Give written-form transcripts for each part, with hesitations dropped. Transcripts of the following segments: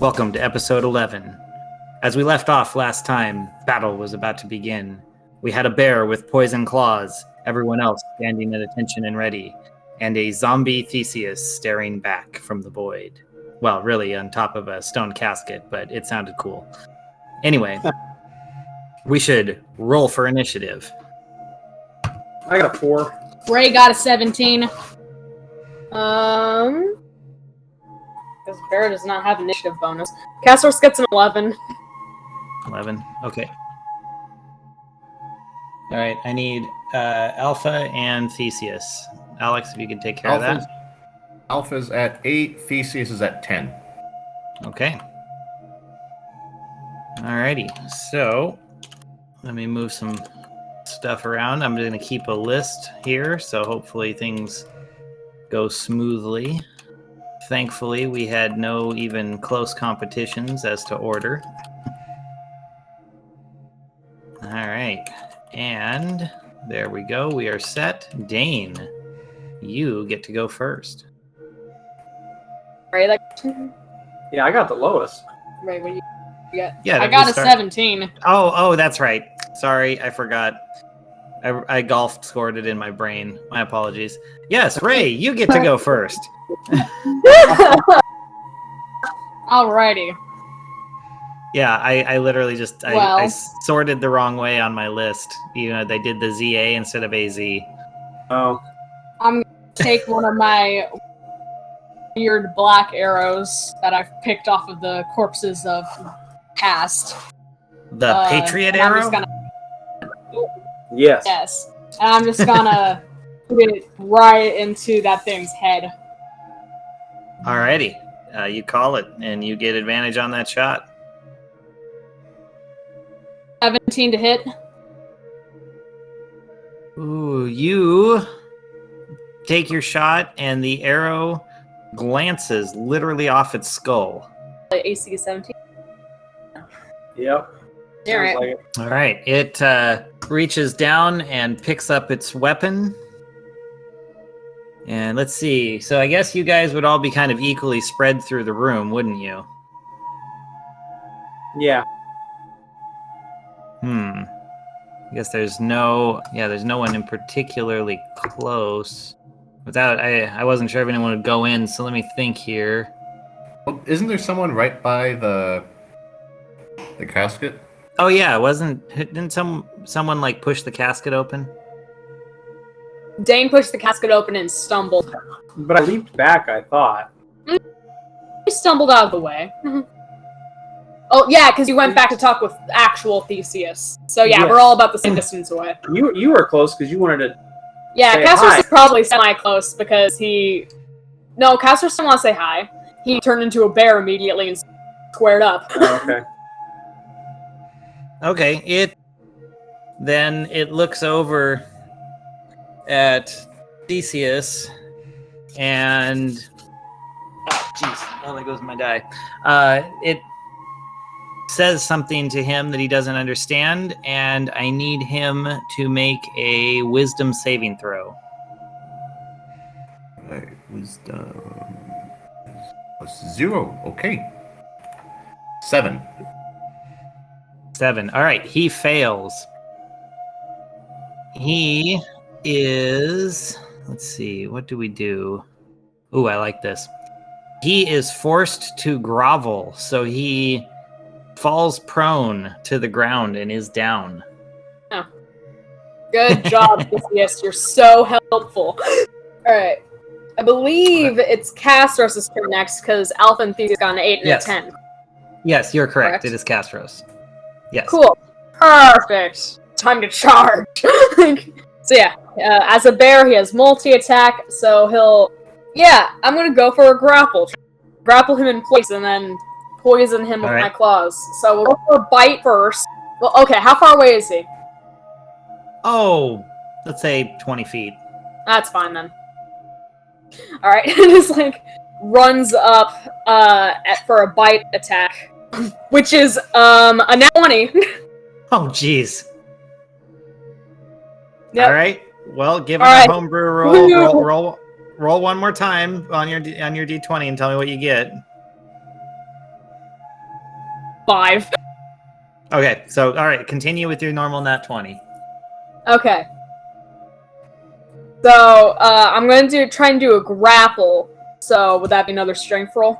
Welcome to episode 11. As we left off last time, battle was about to begin. We had a bear with poison claws, everyone else standing at attention and ready, and a zombie Theseus staring back from the void. Well, really on top of a stone casket, but it sounded cool. Anyway, we should roll for initiative. I got a 4. Ray got a 17. Because Bear does not have initiative bonus. Castros gets an 11. 11. Okay. All right. I need Alpha and Theseus. Alex, if you can take care of that. Alpha's at 8. Theseus is at 10. Okay. Alrighty. So let me move some stuff around. I'm going to keep a list here, so hopefully things go smoothly. Thankfully, we had no even close competitions as to order. All right. And there we go. We are set. Dane, you get to go first. Ray, Yeah, I got the lowest. Ray, what do you get? Yeah, I got a 17. Oh, that's right. Sorry, I forgot. I golf scored it in my brain. My apologies. Yes, Ray, you get to go first. Alrighty. Yeah, I literally just I sorted the wrong way on my list. You know, they did the ZA instead of AZ. Oh. I'm going to take one of my weird black arrows that I've picked off of the corpses of past. The Patriot arrow? Yes. Yes. And I'm just gonna put it right into that thing's head. Alrighty. You call it, and you get advantage on that shot. 17 to hit. Ooh, you take your shot, and the arrow glances literally off its skull. AC 17. Yep. Alright. Like All right. It reaches down and picks up its weapon. And let's see. So I guess you guys would all be kind of equally spread through the room, wouldn't you? Yeah. I guess there's no one in particularly close. I wasn't sure if anyone would go in, so let me think here. Well, isn't there someone right by the casket? Oh yeah, didn't someone like push the casket open? Dane pushed the casket open and stumbled. But I leaped back, I thought. He stumbled out of the way. Oh yeah, because you went back to talk with actual Theseus. So yeah, Yes. We're all about the same distance away. You were close because you wanted to. Yeah, Say Castros hi. is probably semi-close because No, Castros didn't want to say hi. He turned into a bear immediately and squared up. Oh, okay. Okay, it looks over at Theseus and there goes my die. It says something to him that he doesn't understand, and I need him to make a wisdom saving throw. Right, wisdom +0. Okay. 7. 7. All right, he fails. He is... Let's see, what do we do? Ooh, I like this. He is forced to grovel, so he falls prone to the ground and is down. Oh. Good job, Theseus. You're so helpful. Alright. I believe it's Castros' turn next, because Alpha and Theseus got an 8 and Yes. a 10. Yes, you're correct. Correct. It is Castros. Yes. Cool. Perfect. Time to charge. So yeah, as a bear, he has multi-attack, so he'll... Yeah, I'm gonna go for a grapple. Grapple him in place and then poison him with All right. my claws. So we'll go for a bite first. Well, okay, how far away is he? Oh, let's say 20 feet. That's fine then. Alright, and just runs up for a bite attack. Which is a nat 20. Oh, jeez. Yep. All right. Well, give it All a right. homebrew roll. Roll one more time on your D20 and tell me what you get. 5. Okay, so all right, continue with your normal nat 20. Okay. So, I'm gonna try and do a grapple. So, would that be another strength roll?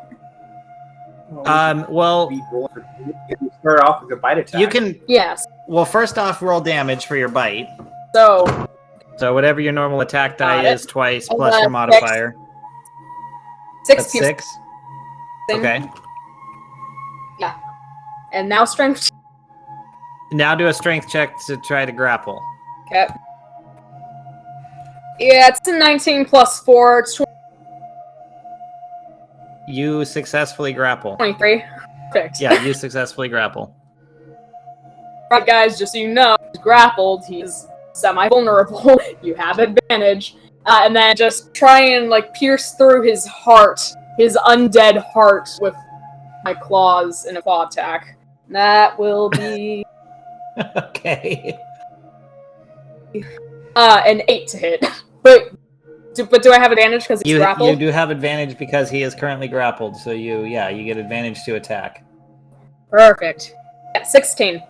Well, You start off with a bite attack. you can. Yes. Well, first off, roll damage for your bite. So, So whatever your normal attack die Got it. is, twice And plus your then modifier. 6 That's piercing. 6. Okay. And now strength. Now do a strength check to try to grapple. Okay. Yeah, it's a 19 plus 4. It's You successfully grapple. 23. Perfect. Yeah, you successfully grapple. Right, guys, just so you know, he's grappled. He's semi-vulnerable. You have advantage. And then just try and, like, pierce through his heart, his undead heart, with my claws in a claw attack. That will be Okay. an 8 to hit. But do I have advantage because he's You grappled? do have advantage because he is currently grappled, so you get advantage to attack. Perfect. Yeah, 16.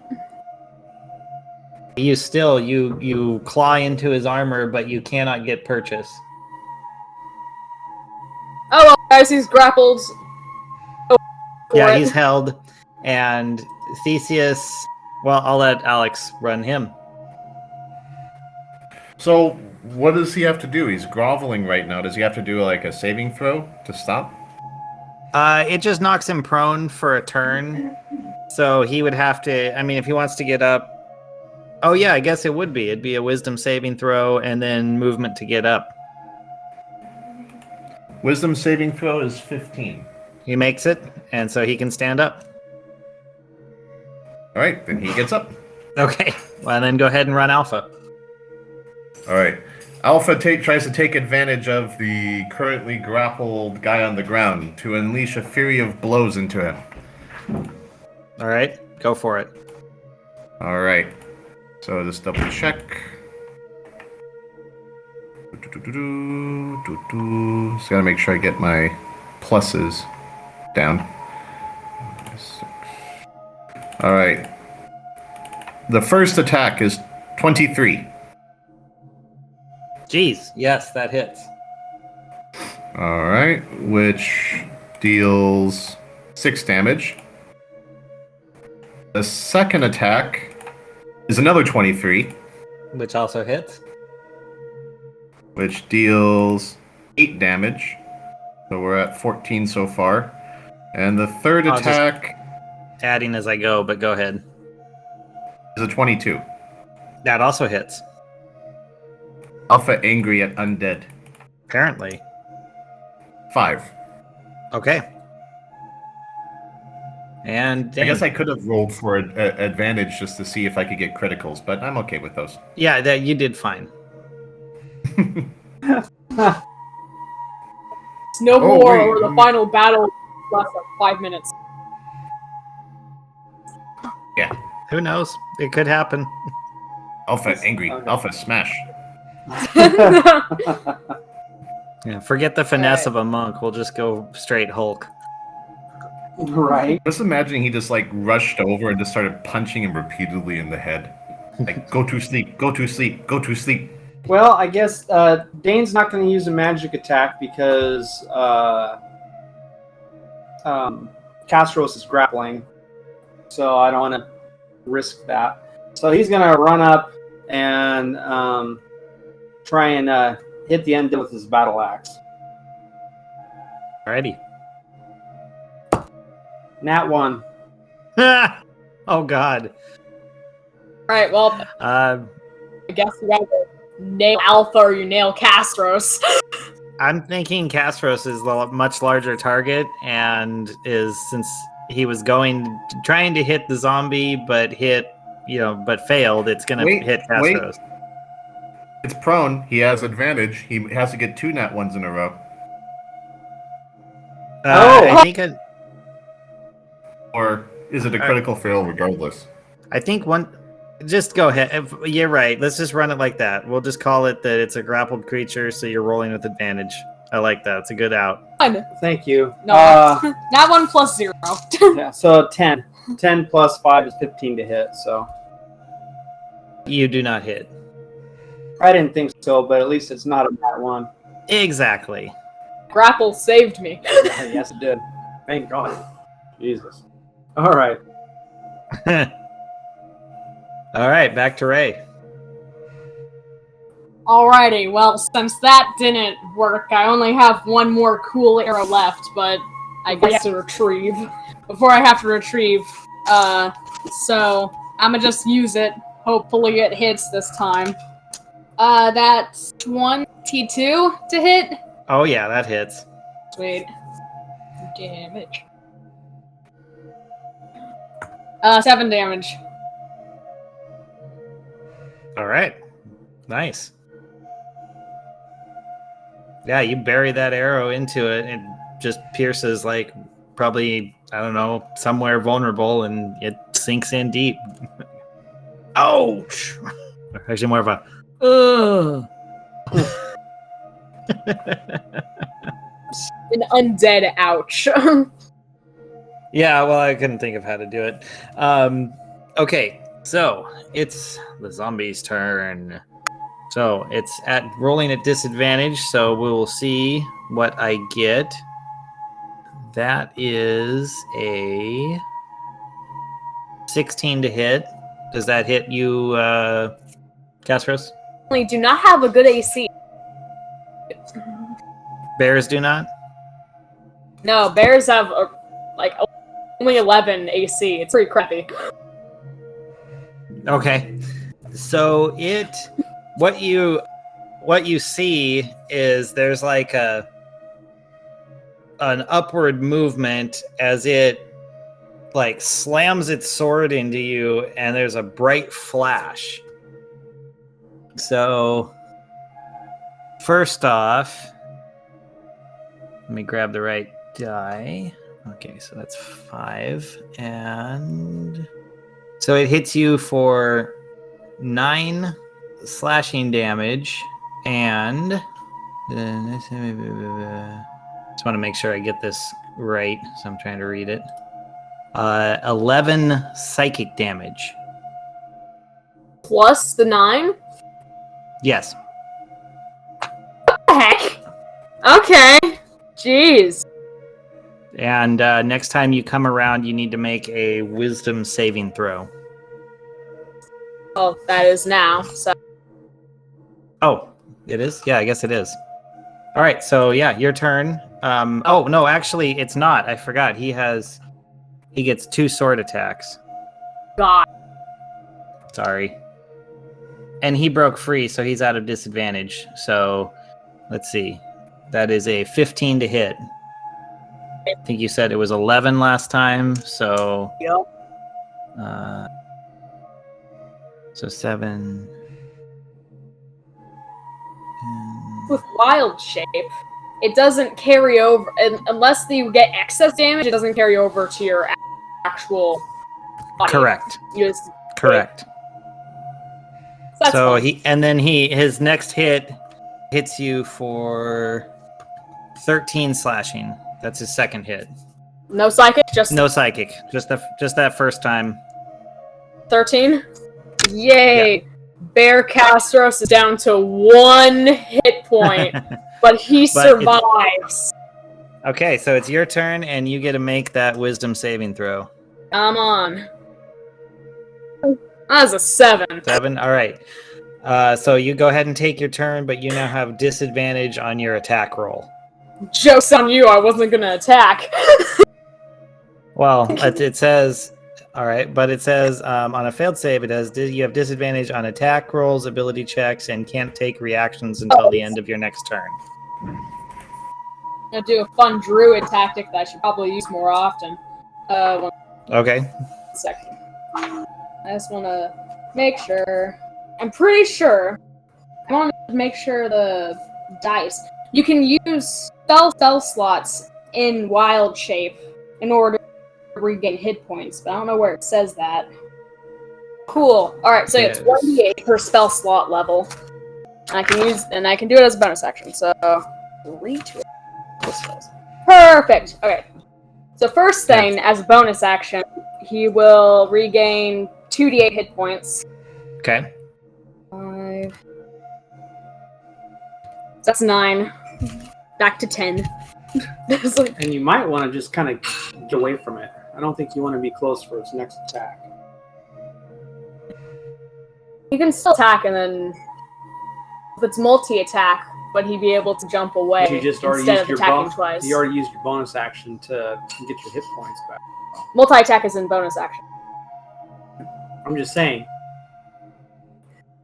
You still you claw into his armor, but you cannot get purchase. Oh well, guys, he's grappled. Yeah, he's held, and Theseus. Well, I'll let Alex run him. So, what does he have to do? He's groveling right now. Does he have to do like a saving throw to stop? It just knocks him prone for a turn, so he would have to. I mean, if he wants to get up. Oh yeah, I guess it would be. It'd be a wisdom saving throw and then movement to get up. Wisdom saving throw is 15. He makes it, and so he can stand up. All right, then he gets up. Okay, well then go ahead and run Alpha. All right. Alpha tries to take advantage of the currently grappled guy on the ground to unleash a fury of blows into him. All right, go for it. All right. So just double check. Just gotta make sure I get my pluses down. All right. The first attack is 23. Jeez, yes, that hits. All right, which deals 6 damage. The second attack is another 23, Which also hits. which deals 8 damage. So we're at 14 so far. And the third I'll just- attack Adding as I go, but go ahead. is a 22. That also hits. Alpha angry at undead. Apparently. 5. Okay. And I guess I could have rolled for advantage just to see if I could get criticals, but I'm okay with those. yeah, that you did fine. It's no Oh, more, wait. or the final battle lasts like 5 minutes. Yeah. Who knows? It could happen. Alpha angry. Okay. Alpha smash. Yeah, forget the finesse of a monk. We'll just go straight Hulk. Right. Just imagining he just like rushed over and just started punching him repeatedly in the head. Like, go to sleep, go to sleep, go to sleep. Well, I guess Dane's not going to use a magic attack because Castros is grappling. So I don't want to risk that. So he's going to run up and try and hit the end with his battle axe. Alrighty. Nat 1. Oh god. Alright, well, Uh, I guess you gotta nail Alpha or you nail Castros. I'm thinking Castros is a much larger target, and is since he was trying to hit the zombie, but failed. It's gonna hit Castros. It's prone. He has advantage. He has to get 2 nat 1s in a row. I think Or is it a critical fail regardless? I think one. Just go ahead. You're right. Let's just run it like that. We'll just call it that it's a grappled creature, so you're rolling with advantage. I like that. It's a good out. Fine. Thank you. No, not 1 plus 0. Yeah, so 10. 10 plus 5 is 15 to hit, so. You do not hit. I didn't think so, but at least it's not a bad one. Exactly. Grapple saved me. Yes, it did. Thank God. Jesus. All right. All right, back to Ray. Alrighty, well, since that didn't work, I only have one more cool arrow left, but I guess to retrieve. Before I have to retrieve, so I'ma just use it. Hopefully it hits this time. That's 22 to hit. Oh yeah, that hits. Sweet. Damage. 7 damage. All right. Nice. Yeah, you bury that arrow into it and just pierces like probably, I don't know, somewhere vulnerable and it sinks in deep. Ouch! Actually more of a ugh. An undead ouch. Yeah, well, I couldn't think of how to do it. Okay, so it's the zombie's turn. So it's at rolling at disadvantage, so we will see what I get. That is a 16 to hit. Does that hit you, Castros? We do not have a good AC. Bears do not? No, bears have only 11 AC. It's pretty crappy. Okay. So what you see is there's like an upward movement as it like slams its sword into you and there's a bright flash. So first off, let me grab the right die. Okay, so that's 5 and so it hits you for 9 slashing damage and just want to make sure I get this right, so I'm trying to read it. 11 psychic damage. Plus the 9? Yes. What the heck? Okay. Jeez. And next time you come around, you need to make a wisdom saving throw. Oh, that is now, so. Oh, it is? Yeah, I guess it is. All right, so yeah, your turn. Oh, no, actually, it's not. I forgot. He gets 2 sword attacks. God. Sorry. And he broke free, so he's out of disadvantage. So, let's see. That is a 15 to hit. I think you said it was 11 last time, so... Yep. So 7... With wild shape, it doesn't carry over, unless you get excess damage, it doesn't carry over to your actual body. Correct. Correct. So his next hit hits you for 13 slashing. That's his second hit. No psychic, no psychic. Just that first time. 13. Yay! Yeah. Bear Castros is down to 1 hit point, but he survives. Okay, so it's your turn, and you get to make that wisdom saving throw. Come on. That's a 7. 7? All right. So you go ahead and take your turn, but you now have disadvantage on your attack roll. Joke's on you, I wasn't going to attack. Well, it says... All right, but it says on a failed save, it has you have disadvantage on attack rolls, ability checks, and can't take reactions until the end of your next turn. I'm gonna do a fun druid tactic that I should probably use more often. Okay. 1 second. I just want to make sure. I'm pretty sure. I want to make sure the dice. You can use spell slots in wild shape in order regain hit points, but I don't know where it says that. Cool. Alright, so it's 1d8 per spell slot level. I can do it as a bonus action, so 3 to it. Perfect. Okay. So first thing, as a bonus action, he will regain 2d8 hit points. Okay. 5. That's 9. Back to 10. It's like, And you might want to just kind of get away from it. I don't think you want to be close for its next attack. he can still attack, and then if it's multi-attack, but he'd be able to jump away You just already instead used of your attacking twice. You already used your bonus action to get your hit points back. Multi-attack is in bonus action. I'm just saying.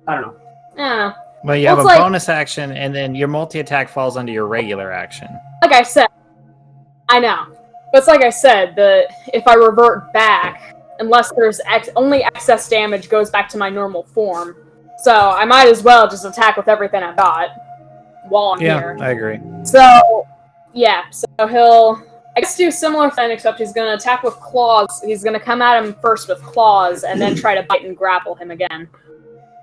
I don't know. Yeah. Well, you Well, have a it's like- bonus action, and then your multi-attack falls under your regular action. Like I said, I know. But it's like I said, if I revert back, unless there's only excess damage goes back to my normal form. So I might as well just attack with everything I got while I'm here. I agree. So, yeah. So he'll, I guess, do a similar thing, except he's going to attack with claws. He's going to come at him first with claws, and then try to bite and grapple him again.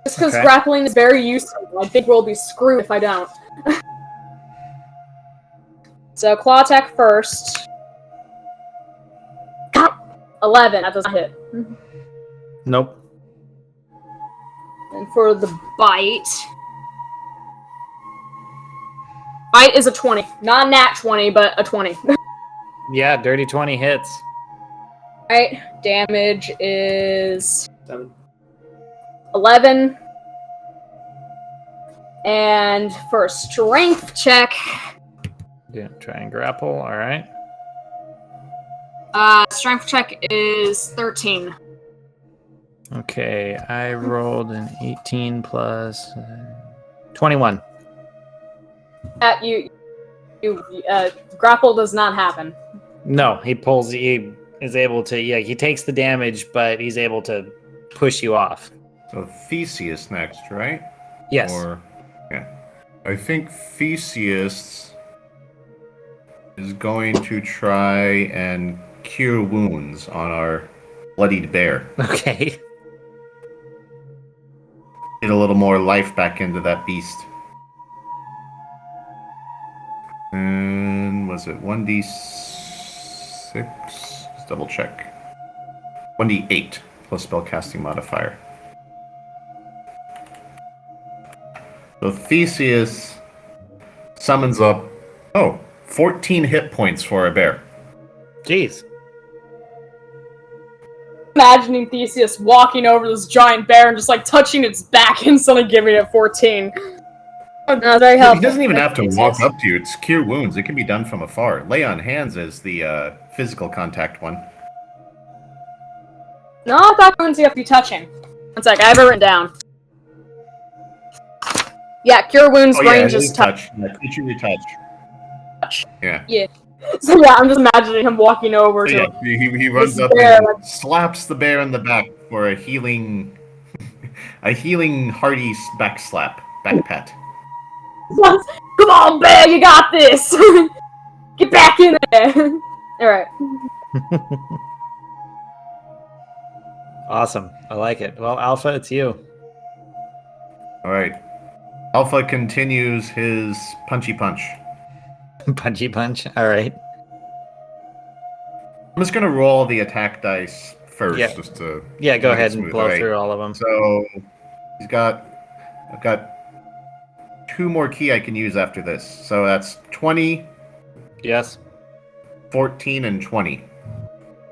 Just because Okay. grappling is very useful. I think we'll be screwed if I don't. So claw attack first. 11. That doesn't hit. Nope. And for the bite. Bite is a 20. Not a nat 20, but a 20. Yeah, dirty 20 hits. Alright. Damage is 7. 11. And for a strength check, Yeah, try and grapple. All right. strength check is 13. Okay, I rolled an 18 plus 21. Grapple does not happen. No, he is able to, he takes the damage, but he's able to push you off. So Theseus next, right? Yes. Yeah. I think Theseus is going to try and cure wounds on our bloodied bear. Okay. Get a little more life back into that beast. And was it 1d6? Let's double check. 1d8 plus spellcasting modifier. So Theseus summons up 14 hit points for a bear. Jeez. Imagining Theseus walking over this giant bear and just like touching its back and suddenly giving it 14. No, very helpful. He doesn't even have to Theseus. walk up to you. It's cure wounds. It can be done from afar. Lay on hands is the physical contact one. No, I thought wounds you have to be touching. One sec, I have it written down. Yeah, cure wounds range is touch. Yeah, creaturely touch. Yeah. So yeah, I'm just imagining him walking over So, to yeah, he runs this up bear, and slaps the bear in the back for a healing hearty back slap, back pat. Come on, bear, you got this! Get back in there! Alright. Awesome. I like it. Well, Alpha, it's you. All right. Alpha continues his punchy punch. Punchy punch. All right. I'm just gonna roll the attack dice first, Yeah. just to Yeah, go make it ahead and smooth. blow All right. through all of them. So I've got 2 more key I can use after this. So that's 20, Yes. 14, and 20.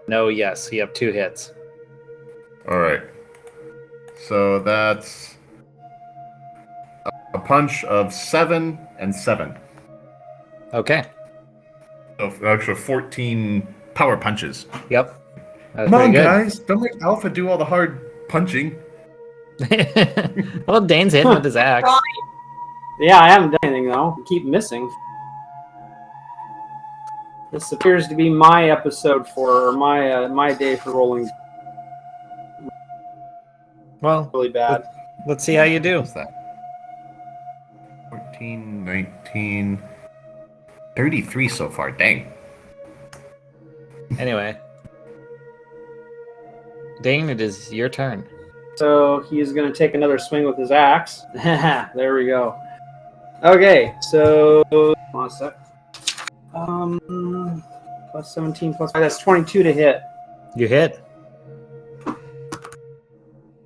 No, yes. You have 2 hits. All right. So that's a punch of 7 and 7. Okay. So actually 14 power punches. Yep. That's Come on, pretty guys! Don't make Alpha do all the hard punching. good. Well, Dane's hitting with his axe. Yeah, I haven't done anything though. I keep missing. This appears to be my episode for my day for rolling Well, really bad. let's see how you do. What's that? 14, 19, 33 so far. Dang. Anyway. Dane, it is your turn. So he's going to take another swing with his axe. There we go. Okay, so hold on a sec. Plus 17 plus 5. That's 22 to hit. You hit.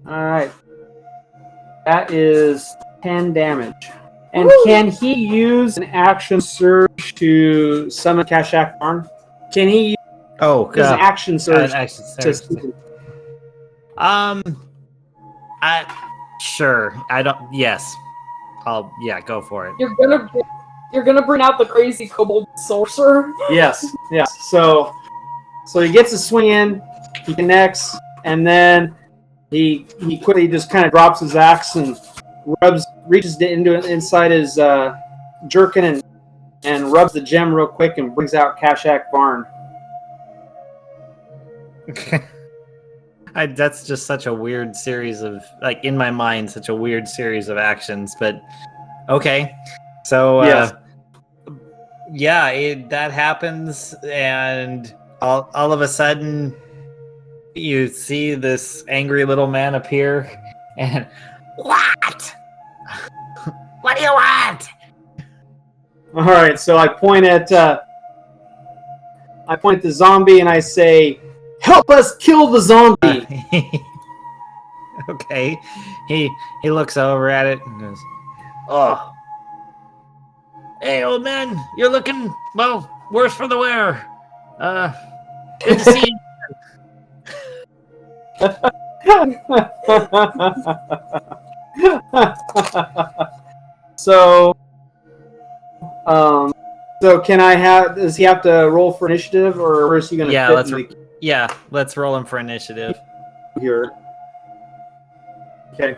All right. That is 10 damage. And Woo! can he use an action surge to summon Kashak Barn? Can he Oh, use an action surge action to surge. Sure. I don't. Yes. Go for it. You're gonna bring out the crazy kobold sorcerer. Yes. So he gets a swing in, he connects, and then he quickly just kind of drops his axe and reaches into it inside his jerkin and rubs the gem real quick and brings out Kashak Barn. That's just such a weird series of, like, in my mind, such a weird series of actions. But okay, so Yes. that happens, and all of a sudden, you see this angry little man appear, and what? What do you want? All right, so I point at the zombie and I say, "Help us kill the zombie!" Okay, he looks over at it and goes, "Oh, hey, old man, you're looking, well, worse for the wear. Good to see you." So, so can I have? Does he have to roll for initiative, or where is he going to fit? Let's roll him for initiative. Here. Okay.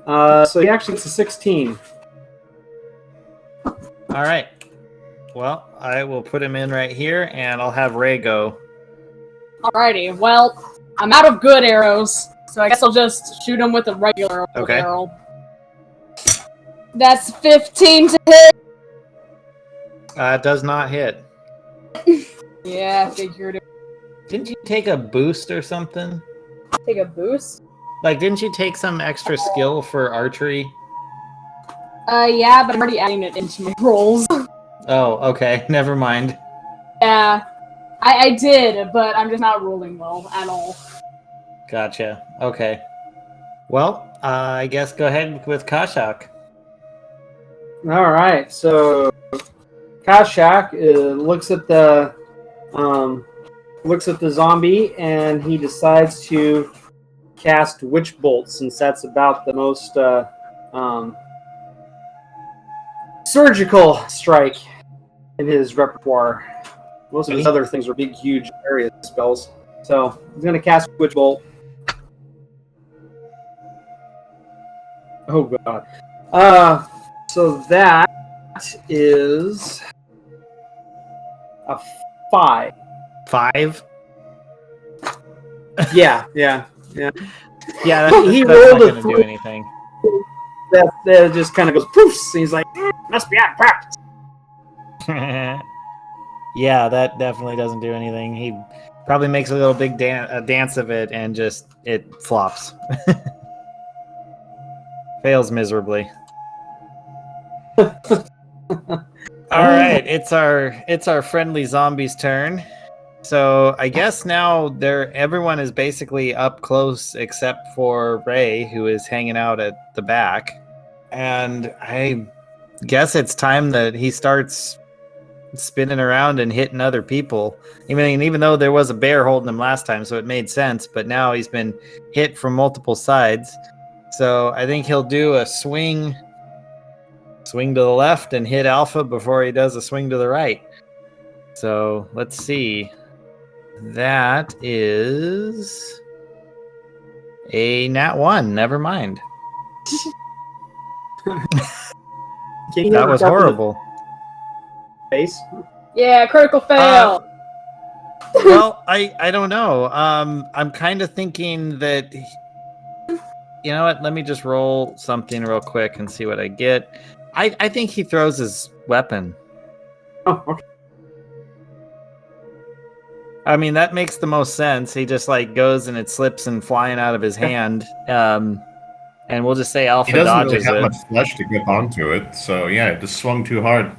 So he actually gets a 16. All right. Well, I will put him in right here, and I'll have Ray go. Alrighty, well, I'm out of good arrows, so I guess I'll just shoot him with a regular arrow. That's 15 to hit! It does not hit. Yeah, I figured it. Didn't you take a boost or something? Take a boost? Like, didn't you take some extra skill for archery? Yeah, but I'm already adding it into my rolls. Oh, okay. Never mind. Yeah, I did, but I'm just not rolling well at all. Gotcha. Okay. Well, I guess go ahead with Kashak. All right. So Kashak looks at the zombie and he decides to cast Witch Bolt, since that's about the most surgical strike in his repertoire. Most of his other things are big, huge area spells. So he's going to cast Witch Bolt. Oh god. So that is a 5. 5? Yeah. He He that's rolled not a going to do 3. anything. That just kind of goes poof. And he's like, must be out of practice. Yeah, that definitely doesn't do anything. He probably makes a little big dance of it, and just it flops. Fails miserably. All right, it's our friendly zombie's turn. So I guess now everyone is basically up close except for Ray, who is hanging out at the back. And I guess it's time that he starts spinning around and hitting other people. Even though there was a bear holding him last time, so it made sense. But now he's been hit from multiple sides. So I think he'll do a swing to the left and hit Alpha before he does a swing to the right. So let's see. That is a nat 1. Never mind. That was horrible. Face. Yeah, critical fail. Well, I don't know. I'm kind of thinking that. You know what? Let me just roll something real quick and see what I get. I think he throws his weapon. Oh, okay. I mean, that makes the most sense. He just goes and it slips and flying out of his hand. And we'll just say Alpha dodges He doesn't really have it. much flesh to grip onto it, so yeah, it just swung too hard.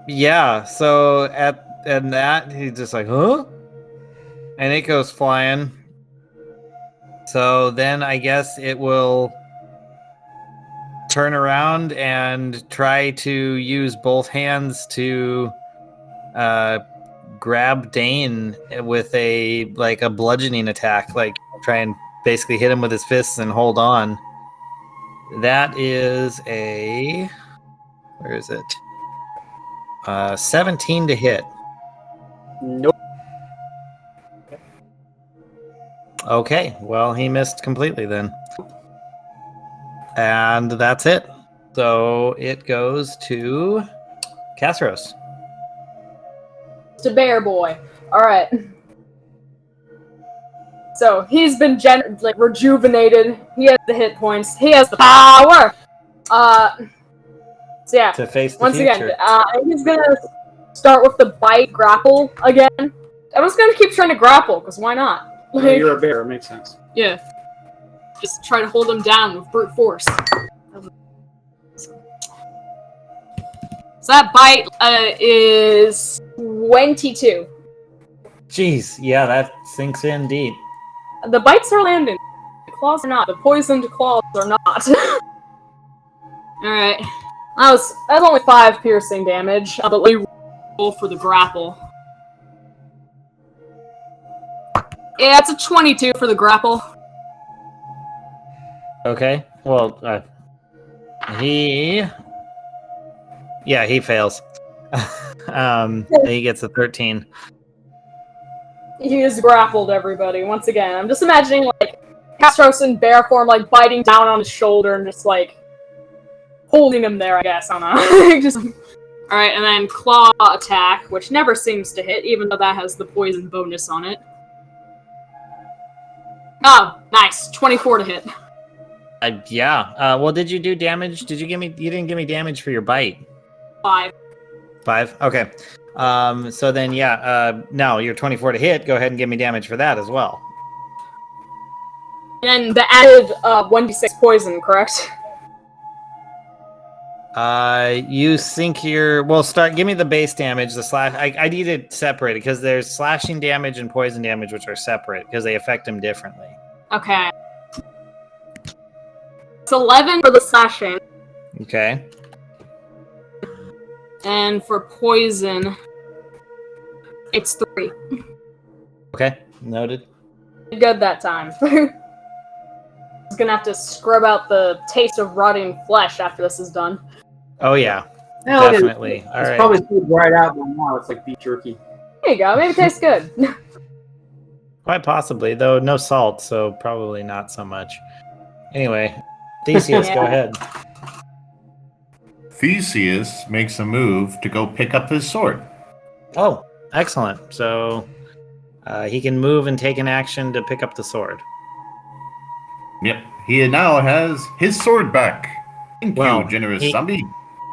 Yeah, so at that, he's just like, huh? And it goes flying. So then I guess it will turn around and try to use both hands to grab Dane with a bludgeoning attack, like try and basically hit him with his fists and hold on. That is a, where is it? 17 to hit. Nope. Okay, well, he missed completely then. And that's it. So it goes to Castros. It's a bear boy. Alright. So he's been rejuvenated. He has the hit points. He has the power. So yeah. To face the Once future. again, he's gonna start with the bite grapple again. I'm just gonna keep trying to grapple because why not? Yeah, you're a bear. It makes sense. Yeah. Just try to hold him down with brute force. So that bite is 22. Jeez, yeah, that sinks in deep. The bites are landing. The claws are not. The poisoned claws are not. Alright. That's only 5 piercing damage, but let me roll for the grapple. Yeah, it's a 22 for the grapple. Okay, well, he fails. He gets a 13. He is grappled, everybody. Once again, I'm just imagining, Castros in bear form, biting down on his shoulder and just, holding him there, I guess. I don't know. Alright, and then claw attack, which never seems to hit, even though that has the poison bonus on it. Oh, nice. 24 to hit. Yeah. Well, did you do damage? You didn't give me damage for your bite. 5. 5? Okay. So then, no, you're 24 to hit. Go ahead and give me damage for that as well. And the added 1d6 poison, correct? You think you're... Well, give me the base damage, the slash... I need it separated, because there's slashing damage and poison damage, which are separate, because they affect them differently. Okay. It's 11 for the slashing. Okay. And for poison, it's 3. Okay, noted. Good that time. I'm gonna have to scrub out the taste of rotting flesh after this is done. Oh, yeah. No, Definitely. All it's right. probably still dried out by now. It's like beef jerky. There you go. Maybe it tastes good. Quite possibly, though no salt, so probably not so much. Anyway, Theseus, go ahead. Theseus makes a move to go pick up his sword. Oh, excellent. So he can move and take an action to pick up the sword. Yep, he now has his sword back. Thank Well, you, generous zombie.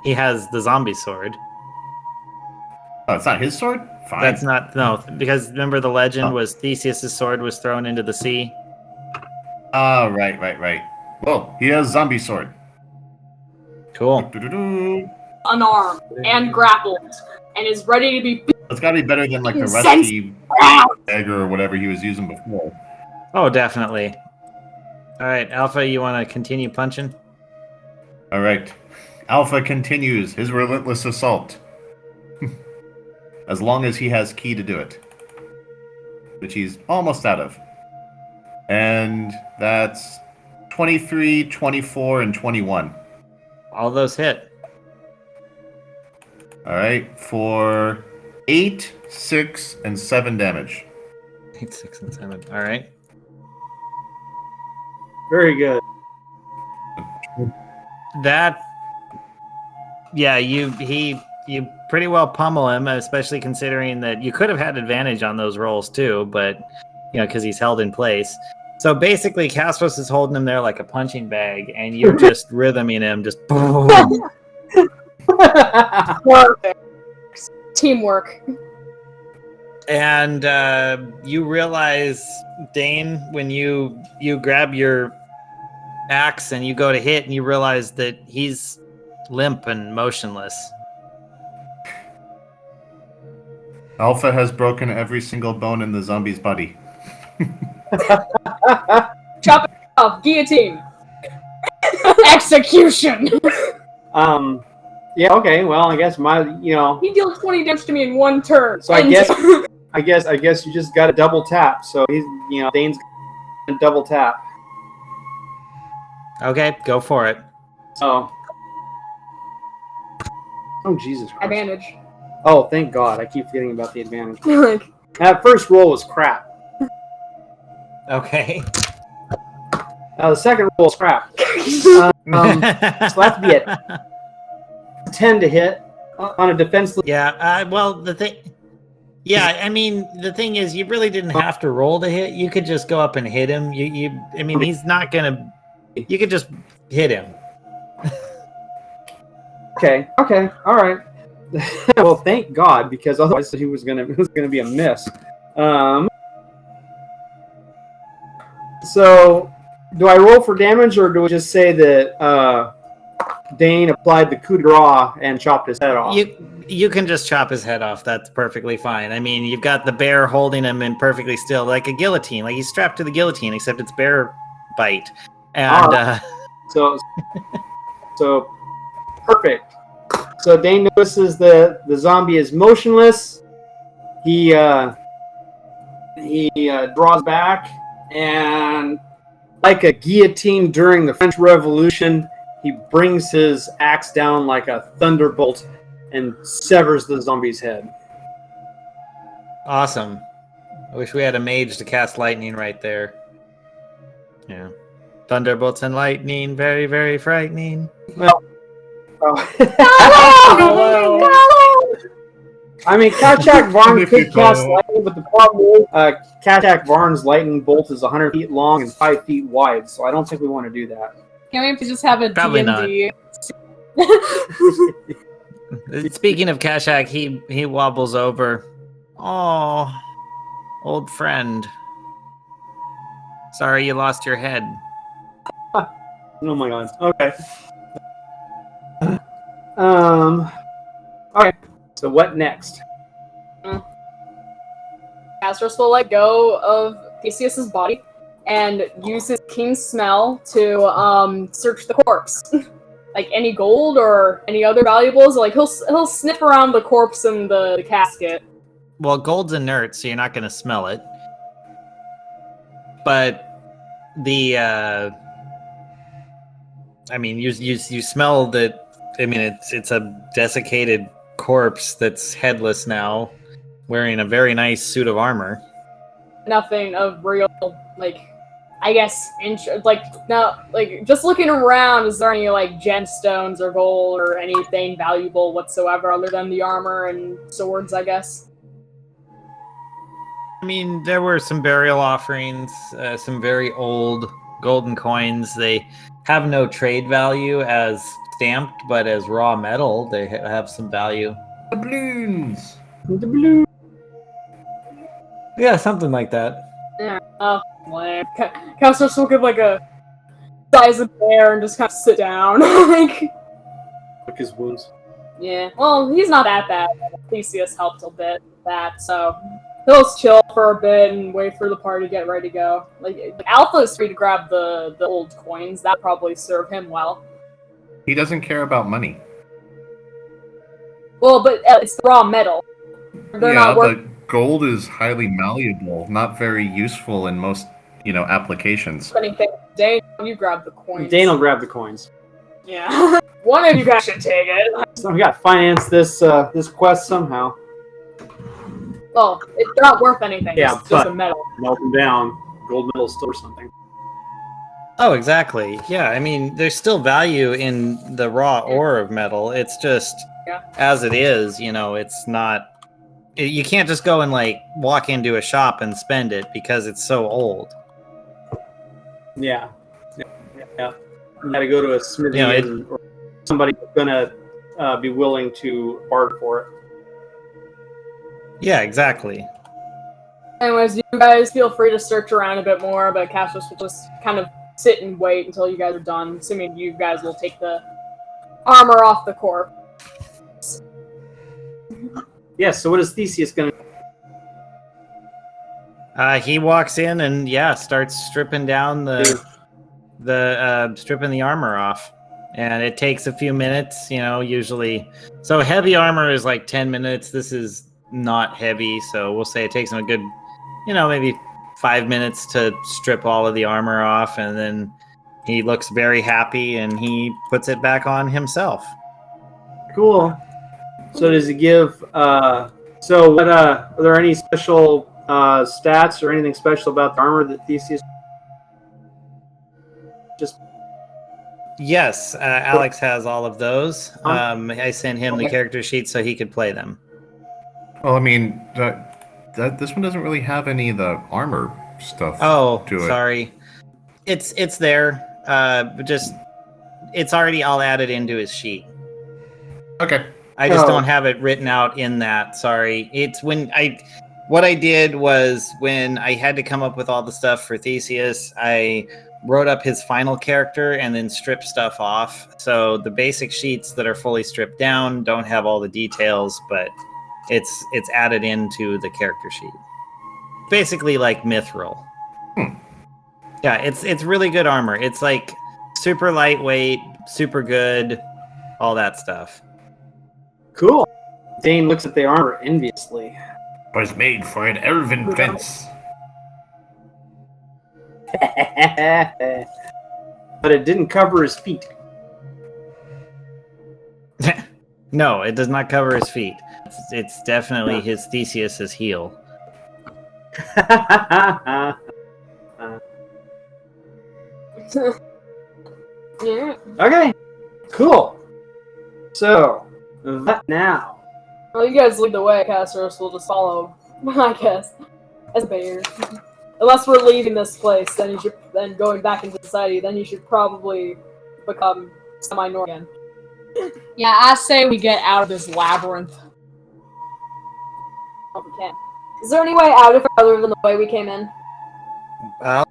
He has the zombie sword. Oh, it's not his sword? Fine. That's not... No, because remember the legend was Theseus' sword was thrown into the sea? Ah, right. Well, he has zombie sword. Cool. Doo-doo-doo. Unarmed and grappled and is ready to be It's got to be better than like the Sense- rusty dagger or whatever he was using before. Oh, definitely. All right, Alpha, you want to continue punching? All right. Alpha continues his relentless assault. As long as he has ki to do it. Which he's almost out of. And that's 23, 24, and 21. All those hit. All right. For 8, 6, and 7 damage. 8, 6, and 7. All right. Very good. That... Yeah, you pretty well pummel him, especially considering that you could have had advantage on those rolls too, but because he's held in place. So basically, Castros is holding him there like a punching bag, and you're just rhythming him, just boom. perfect. Teamwork. And you realize, Dane, when you grab your axe and you go to hit, and you realize that he's limp and motionless. Alpha has broken every single bone in the zombie's body. Chop it off. Guillotine. Execution. Yeah. Okay. Well, I guess He deals 20 damage to me in one turn. So I guess you just got to double tap. So he's Dane's gonna double tap. Okay, go for it. Oh Jesus Christ. Advantage. Oh, thank God. I keep forgetting about the advantage. Like, That first roll was crap. Okay. The second roll was crap. So that'd be a 10 to hit on a defenseless. Yeah, well, the thing... Yeah, I mean, the thing is, you really didn't have to roll to hit. You could just go up and hit him. I mean, he's not gonna... You could just hit him. Okay, all right. Well, thank God, because otherwise it was gonna be a miss. So, do I roll for damage, or do we just say that Dane applied the coup de grace and chopped his head off? You can just chop his head off. That's perfectly fine. I mean, you've got the bear holding him in perfectly still, like a guillotine. Like he's strapped to the guillotine, except it's bear bite. And So perfect. So Dane notices the zombie is motionless. He draws back, and like a guillotine during the French Revolution, he brings his axe down like a thunderbolt and severs the zombie's head. awesome. I wish we had a mage to cast lightning right there. Yeah. Thunderbolts and lightning, very, very frightening. Well, I mean, Kachak Varn could cast lightning, but the problem is, Kachak Varn's lightning bolt is 100 feet long and 5 feet wide, so I don't think we want to do that. can we just have a Probably D&D? Speaking of Kashak, he wobbles over. Oh, old friend. Sorry you lost your head. Oh my God. Okay. Okay. So what next? Castros will let go of Theseus's body and use his king's smell to search the corpse. Like any gold or any other valuables, like he'll sniff around the corpse and the casket. Well, gold's inert, so you're not going to smell it. But I mean, you smell that. I mean, it's a desiccated corpse that's headless now, wearing a very nice suit of armor. Nothing of real, like, I guess, just looking around, is there any, like, gemstones or gold or anything valuable whatsoever other than the armor and swords, I guess? I mean, there were some burial offerings, some very old golden coins. They have no trade value as stamped, but as raw metal, they have some value. Doubloons! The blue. Yeah, something like that. Yeah. Oh, lame. Castros will give, like, a size of bear and just kind of sit down. Like, Lick his wounds. yeah. Well, he's not that bad. Theseus helped a bit with that, so he'll just chill for a bit and wait for the party to get ready to go. Like Alpha is free to grab the old coins. That probably serve him well. He doesn't care about money. Well, but it's the raw metal. They're not worth. But gold is highly malleable, not very useful in most, applications. Anything. Dane, you grab the coins. Dane will grab the coins. Yeah. One of you guys should take it. So we got to finance this quest somehow. Well, it's not worth anything. Yeah, it's just a metal. Melt them down. Gold medal still or something. Oh, exactly. Yeah, I mean, there's still value in the raw ore of metal. It's just, as it is, it's not... You can't just go and, walk into a shop and spend it because it's so old. Yeah. You got to go to a smithy or somebody who's going to be willing to barter for it. Yeah, exactly. Anyways, you guys feel free to search around a bit more, but Cassius will just kind of sit and wait until you guys are done, assuming you guys will take the armor off the corpse. Yeah, so what is Theseus going to... He walks in and starts stripping down stripping the armor off, and it takes a few minutes. Usually, so heavy armor is like 10 minutes. This is not heavy, so we'll say it takes him a good, maybe 5 minutes to strip all of the armor off, and then he looks very happy and he puts it back on himself. Cool. So does he give? So what? Are there any special stats or anything special about the armor that Theseus? Just Yes, Alex has all of those. I sent him the character sheet so he could play them. Well, I mean, this one doesn't really have any of the armor stuff. Oh, to it. Sorry. It's there. Just it's already all added into his sheet. Okay. I just don't have it written out in that. Sorry. It's what I did was when I had to come up with all the stuff for Theseus, I wrote up his final character and then stripped stuff off. So the basic sheets that are fully stripped down don't have all the details, but it's added into the character sheet. Basically like Mithril. Yeah, it's really good armor. It's like super lightweight, super good, all that stuff. cool. Dane looks at the armor enviously. Was made for an elven prince. But it didn't cover his feet. No, it does not cover his feet. It's definitely his Theseus's heel. Okay, cool. So, that now? Well, you guys lead the way, Castros. We'll just follow, I guess, as bears. Unless we're leaving this place, then going back into society, then you should probably become semi-normal again. Yeah, I say we get out of this labyrinth. If we can. Is there any way out of it other than the way we came in? Well,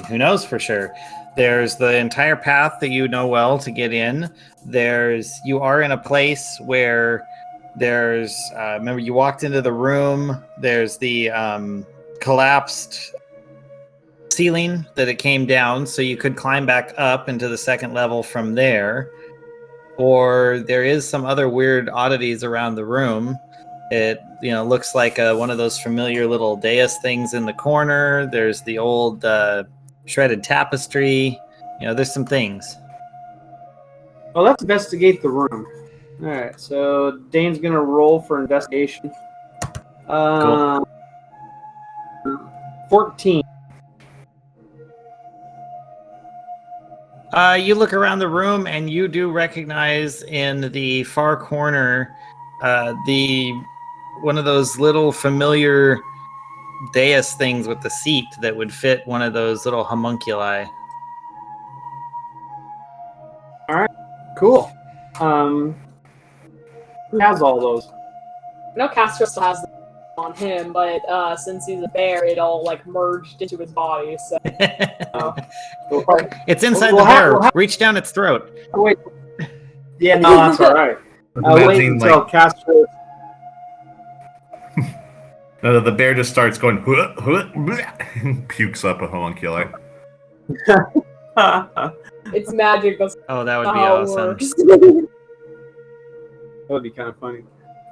who knows for sure? There's the entire path that you know well to get in. You are in a place where there's, remember you walked into the room, there's the collapsed ceiling that it came down, so you could climb back up into the second level from there. Or there is some other weird oddities around the room. It looks like one of those familiar little dais things in the corner. There's the old shredded tapestry. There's some things. Well, let's investigate the room. Alright, so Dane's going to roll for investigation. Cool. 14. You look around the room and you do recognize in the far corner one of those little familiar dais things with the seat that would fit one of those little homunculi. Alright, cool. Who has all those? I know Castro still has them on him, but since he's a bear, it all merged into his body. So it's inside the bear. Reach down its throat. Oh, wait. Yeah, no, that's all right. Wait until Castro. No, the bear just starts going, and pukes up a homunculi. It's magic. That's Oh, that would be how it awesome. works. That would be kind of funny.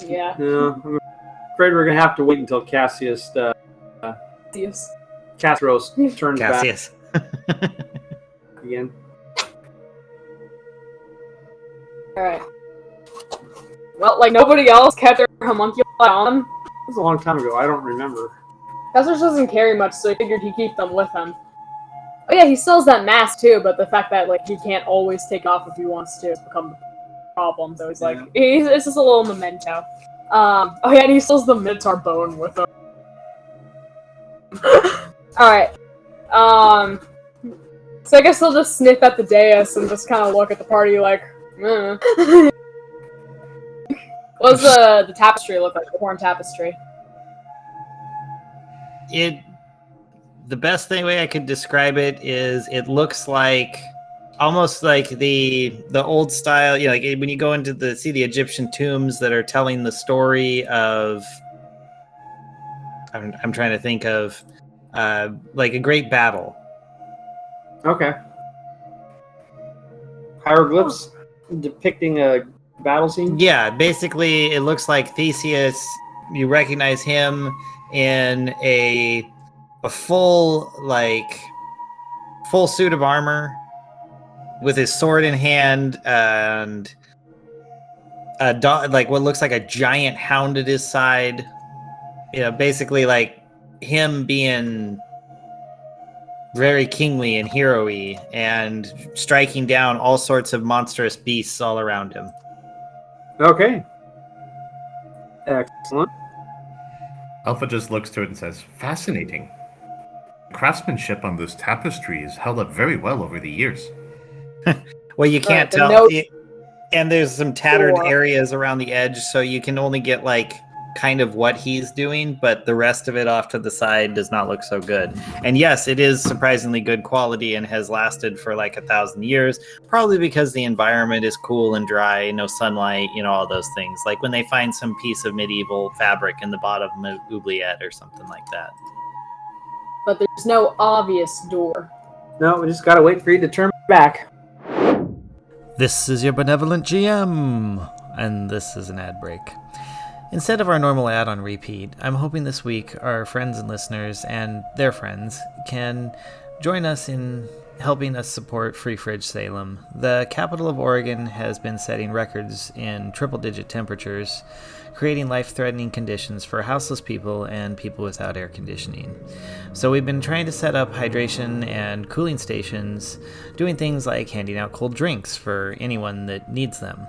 Yeah. No, I'm afraid we're gonna have to wait until Castros turns Cassius. back again. Alright. Well, nobody else kept their homunculi on him. It was a long time ago. I don't remember. Castro doesn't carry much, so he figured he'd keep them with him. Oh yeah, he still has that mask too, but the fact that he can't always take off if he wants to has become a problem. So he's it's just a little memento. Oh yeah, and he still has the Minotaur bone with him. Alright. So I guess he'll just sniff at the dais and just kind of look at the party like, What does the tapestry look like? The horn tapestry. The best way I could describe it is it looks like almost like the old style, like when you go into see the Egyptian tombs that are telling the story of I'm trying to think of like a great battle. Okay. Hieroglyphs depicting a battle scene? Yeah, basically it looks like Theseus, you recognize him in a full suit of armor with his sword in hand and a like what looks like a giant hound at his side. You know, basically like him being very kingly and hero-y and striking down all sorts of monstrous beasts all around him. Okay. Excellent. Alpha just looks to it and says, "Fascinating. Craftsmanship on those tapestries held up very well over the years." Well, you can't tell. And there's some tattered areas around the edge, so you can only get like kind of what he's doing, but the rest of it off to the side does not look so good. And yes, it is surprisingly good quality and has lasted for like 1,000 years, probably because the environment is cool and dry, no sunlight, you know, all those things. Like when they find some piece of medieval fabric in the bottom of an oubliette or something like that. But there's no obvious door. No, we just gotta wait for you to turn back. This is your benevolent GM, and this is an ad break. Instead of our normal ad on repeat, I'm hoping this week our friends and listeners and their friends can join us in helping us support Free Fridge Salem. The capital of Oregon has been setting records in triple-digit temperatures, creating life-threatening conditions for houseless people and people without air conditioning. So we've been trying to set up hydration and cooling stations, doing things like handing out cold drinks for anyone that needs them.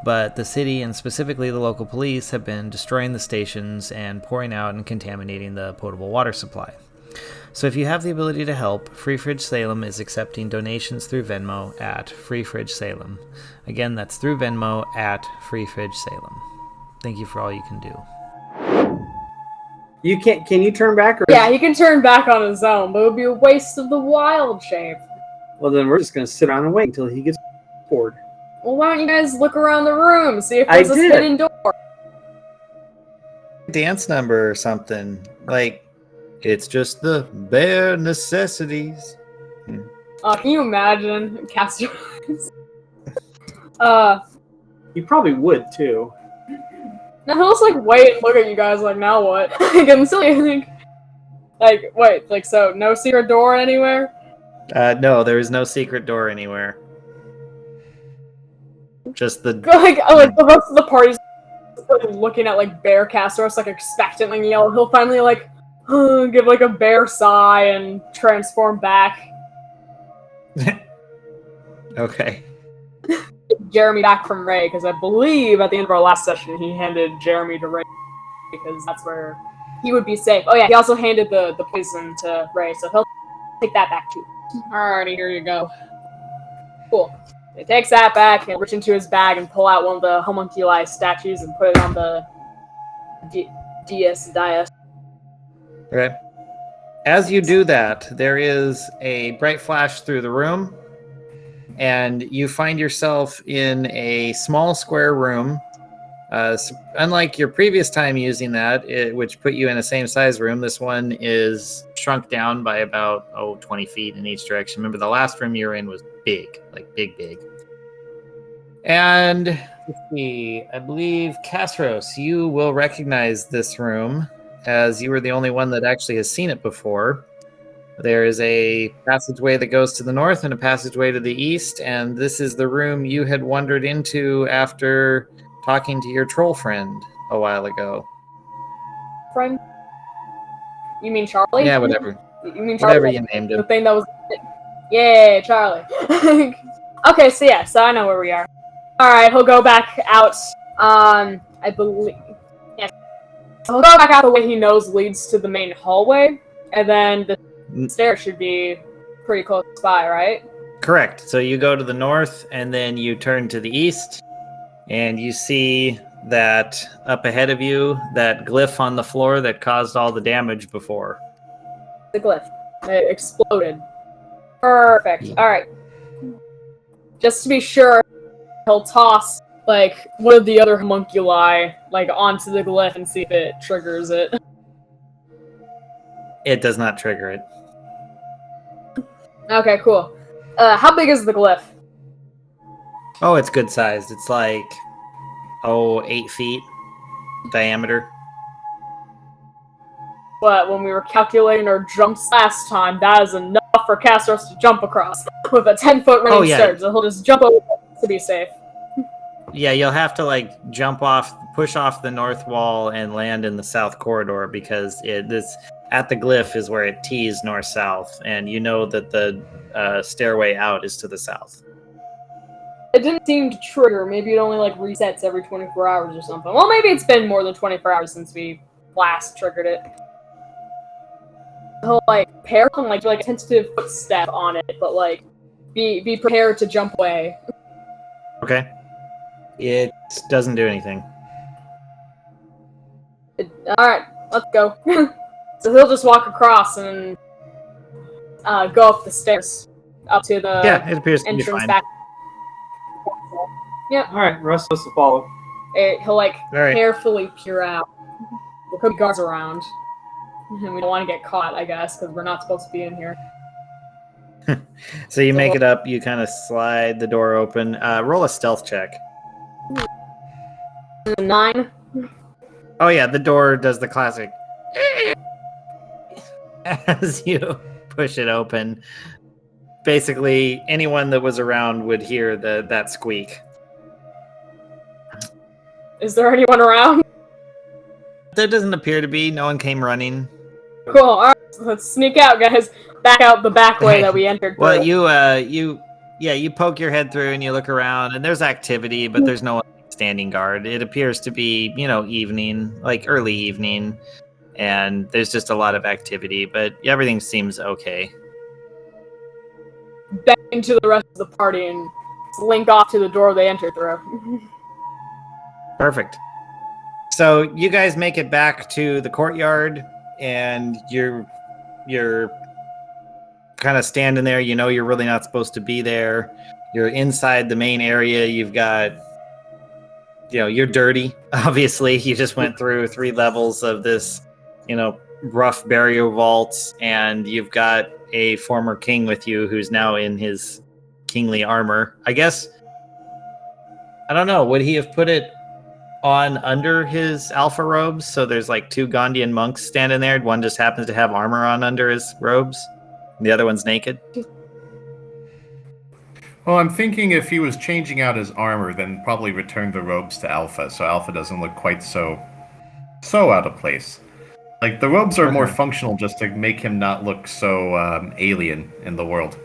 But the city, and specifically the local police, have been destroying the stations and pouring out and contaminating the potable water supply. So if you have the ability to help, Free Fridge Salem is accepting donations through Venmo at Free Fridge Salem. Again, that's through Venmo at Free Fridge Salem. Thank you for all you can do. You can you turn back? Or Yeah, he can turn back on his own, but it would be a waste of the wild shape. Well, then we're just gonna sit around and wait until he gets bored. Well, why don't you guys look around the room, see if there's a hidden door? Dance number or something. Like, it's just the bare necessities. Can you imagine Castor? You probably would too. Now he'll just like wait and look at you guys like, now what? Like, I'm silly. Like, wait, like, so no secret door anywhere? No, there is no secret door anywhere. Just the like the rest of the party's like, looking at like Bear Castros like expectantly. He'll finally like give like a bear sigh and transform back. Okay. Jeremy back from Ray, because I believe at the end of our last session he handed Jeremy to Ray because that's where he would be safe. Oh yeah, he also handed the poison to Ray, so he'll take that back too. Alrighty, here you go. Cool. He takes that back and reach into his bag and pull out one of the homunculi statues and put it on the dais. Okay. As you do that, there is a bright flash through the room, and you find yourself in a small square room. Unlike your previous time using that, which put you in a same size room, this one is shrunk down by about 20 feet in each direction. Remember, the last room you were in was big, like big. And let's see, I believe Castros, you will recognize this room as you were the only one that actually has seen it before. There is a passageway that goes to the north and a passageway to the east, and this is the room you had wandered into after talking to your troll friend a while ago. Friend? You mean Charlie? Yeah, whatever. You mean Charlie? Whatever you named him. The thing that was... Yeah, Charlie. Okay, so yeah, so I know where we are. Alright, he'll go back out, I believe... Yeah. He'll go back out the way he knows leads to the main hallway, and then the stairs should be pretty close by, right? Correct. So you go to the north, and then you turn to the east, and you see that up ahead of you, that glyph on the floor that caused all the damage before. The glyph. It exploded. Perfect. Yeah. Alright. Just to be sure, he'll toss, like, one of the other homunculi, like, onto the glyph and see if it triggers it. It does not trigger it. Okay, cool. How big is the glyph? Oh, it's good sized. It's like 8 feet diameter. But when we were calculating our jumps last time, that is enough for Castros to jump across with a 10-foot running start. So he'll just jump over to be safe. Yeah, you'll have to like jump off, push off the north wall, and land in the south corridor because this at the glyph is where it tees north-south, and you know that the stairway out is to the south. It didn't seem to trigger. Maybe it only like resets every 24 hours or something. Well, maybe it's been more than 24 hours since we last triggered it. He'll like pair and like do like a tentative footstep on it, but like be prepared to jump away. Okay. It doesn't do anything. Alright, let's go. So he'll just walk across and go up the stairs up to the It appears to be entrance fine. back. Yep. All right, Russ supposed to follow. He'll like All right. carefully peer out. There could be guards around. And we don't want to get caught, I guess, because we're not supposed to be in here. So you make it up, you kind of slide the door open. Roll a stealth check. 9. Oh yeah, the door does the classic as you push it open. Basically, anyone that was around would hear that squeak. Is there anyone around? There doesn't appear to be. No one came running. Cool. Alright, let's sneak out, guys. Back out the back way that we entered. Well, you poke your head through and you look around, and there's activity, but there's no standing guard. It appears to be, evening, like early evening, and there's just a lot of activity, but everything seems okay. Back into the rest of the party and link off to the door they entered through. Perfect. So you guys make it back to the courtyard, and you're kind of standing there. You know you're really not supposed to be there. You're inside the main area. You've got, you're dirty. Obviously, you just went through 3 levels of this, rough burial vaults, and you've got a former king with you who's now in his kingly armor. I guess, I don't know, would he have put it on under his alpha robes? So there's like 2 Gondian monks standing there. One just happens to have armor on under his robes. The other one's naked. Well, I'm thinking if he was changing out his armor, then probably return the robes to Alpha, so Alpha doesn't look quite so out of place. Like, the robes are more functional just to make him not look so alien in the world.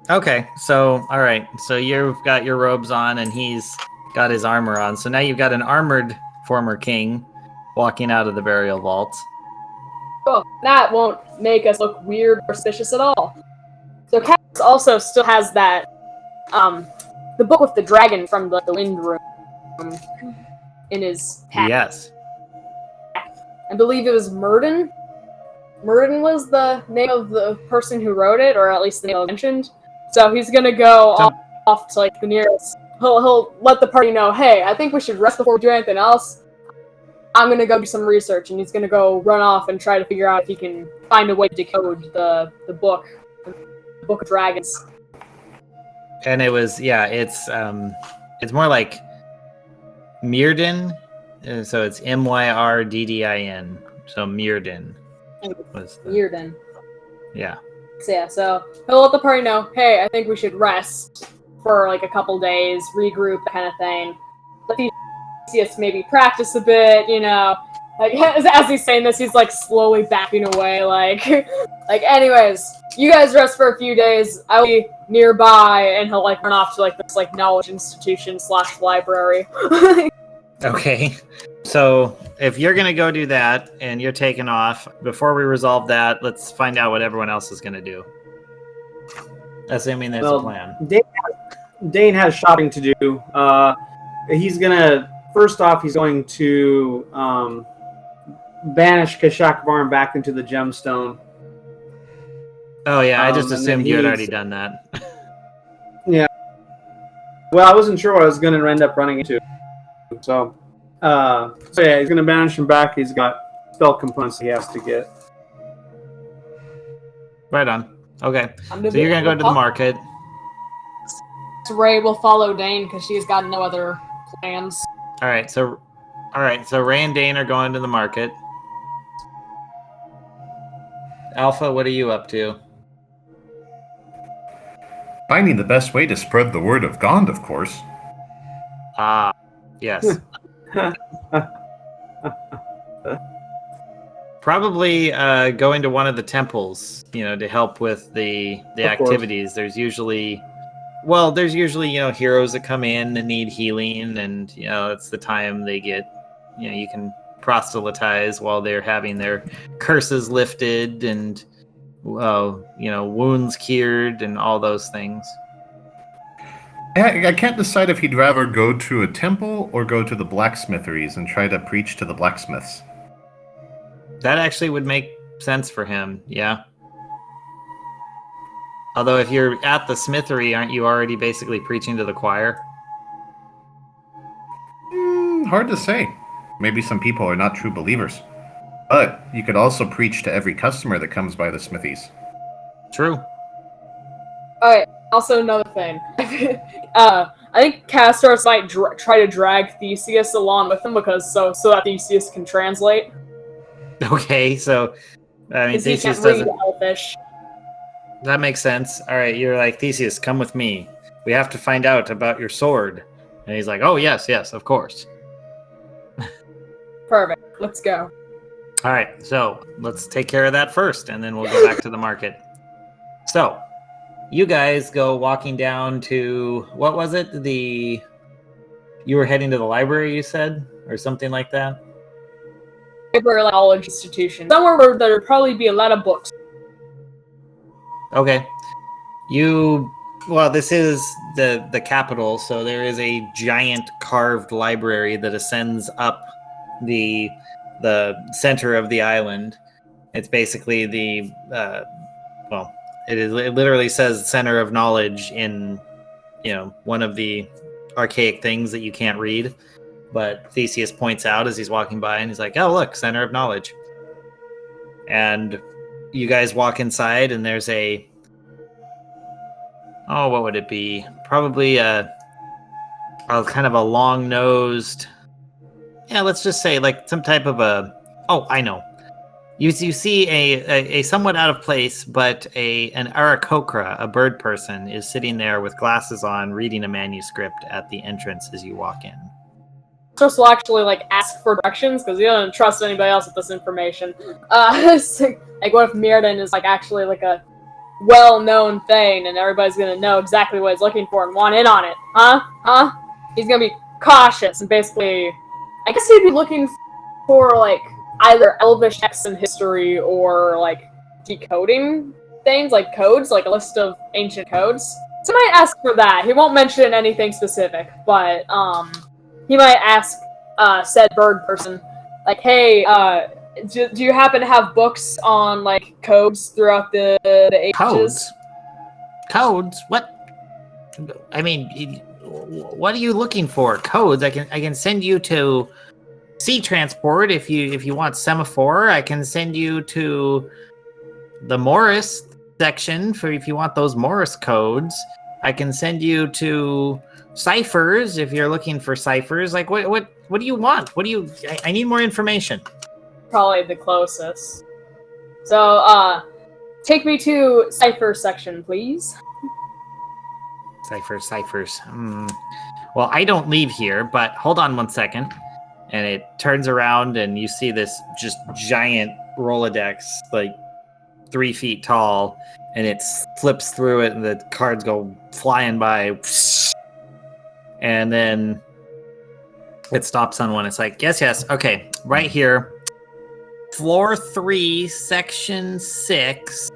Okay, so, alright. So you've got your robes on, and he's got his armor on. So now you've got an armored former king walking out of the burial vault. Well, that won't make us look weird or suspicious at all. So Cass also still has that, the book with the dragon from the Wind Room in his pack. Yes. I believe it was Murden. Murden was the name of the person who wrote it, or at least the name mentioned. So he's gonna go off to like the nearest. He'll let the party know, hey, I think we should rest before we do anything else. I'm gonna go do some research, and he's gonna go run off and try to figure out if he can find a way to decode the book of Dragons. And it was, it's more like Myrddin. So it's Myrddin. So Myrddin was Myrddin. Yeah. So he'll let the party know, hey, I think we should rest for like a couple days, regroup, that kind of thing. Let Theseus maybe practice a bit, Like, as he's saying this, he's like slowly backing away, like anyways, you guys rest for a few days, I'll be nearby, and he'll like run off to like this like knowledge institution / library. Okay. So if you're going to go do that and you're taking off, before we resolve that, let's find out what everyone else is going to do. Assuming there's a plan. Dane has shopping to do. He's going to banish Kashak Varn back into the gemstone. Oh yeah, I just assumed you had already done that. Yeah. Well, I wasn't sure what I was going to end up running into. So yeah, he's going to banish him back. He's got spell components he has to get. Right on. Okay. I'm So you're gonna go to the market. Ray will follow Dane because she's got no other plans. All right. So Ray and Dane are going to the market. Alpha, what are you up to? Finding the best way to spread the word of Gond, of course. Ah, yes. Probably going to one of the temples, to help with the Of course. activities. There's usually heroes that come in that need healing, and it's the time they get, you can proselytize while they're having their curses lifted and wounds cured and all those things. I can't decide if he'd rather go to a temple or go to the blacksmitheries and try to preach to the blacksmiths. That actually would make sense for him, yeah. Although if you're at the smithery, aren't you already basically preaching to the choir? Hard to say. Maybe some people are not true believers. But you could also preach to every customer that comes by the smithies. True. Alright, also another thing. I think Castros might try to drag Theseus along with him because so that Theseus can translate. Okay, so I mean, Because he Theseus can't read doesn't. Elfish. That makes sense. All right, you're like, Theseus, come with me. We have to find out about your sword. And he's like, oh yes, of course. Perfect. Let's go. All right, so let's take care of that first, and then we'll go back to the market. So, you guys go walking down to, what was it? You were heading to the library, you said? Or something like that? Library, college institution. Somewhere where there would probably be a lot of books. Okay. This is the capital, so there is a giant carved library that ascends up the center of the island. It's basically it literally says center of knowledge in one of the archaic things that you can't read, but Theseus points out as he's walking by, and he's like, oh look, center of knowledge. And you guys walk inside, and there's what would it be? Probably a kind of a long-nosed, let's just say like some type of I know. You see a somewhat out of place, but an Aarakocra, a bird person, is sitting there with glasses on, reading a manuscript at the entrance as you walk in. Castros will actually ask for directions because he doesn't trust anybody else with this information. Like what if Mirrodin is actually a well-known thing, and everybody's gonna know exactly what he's looking for and want in on it, huh? He's gonna be cautious and basically, I guess he'd be looking for either Elvish texts in history or decoding things, codes, a list of ancient codes. So he might ask for that. He won't mention anything specific, but he might ask said bird person, hey, do you happen to have books on codes throughout the ages? Codes? What? I mean, what are you looking for? Codes? I can send you to sea transport if you want semaphore. I can send you to the Morris section for if you want those Morris codes. I can send you to ciphers if you're looking for ciphers. What do you want? I need more information. Probably the closest. So, take me to cipher section, please. Ciphers. Well, I don't leave here, but hold on one second. And it turns around, and you see this just giant Rolodex, 3 feet tall, and it flips through it, and the cards go flying by. And then it stops on one. It's like, yes, okay, right here. Floor 3, section 6,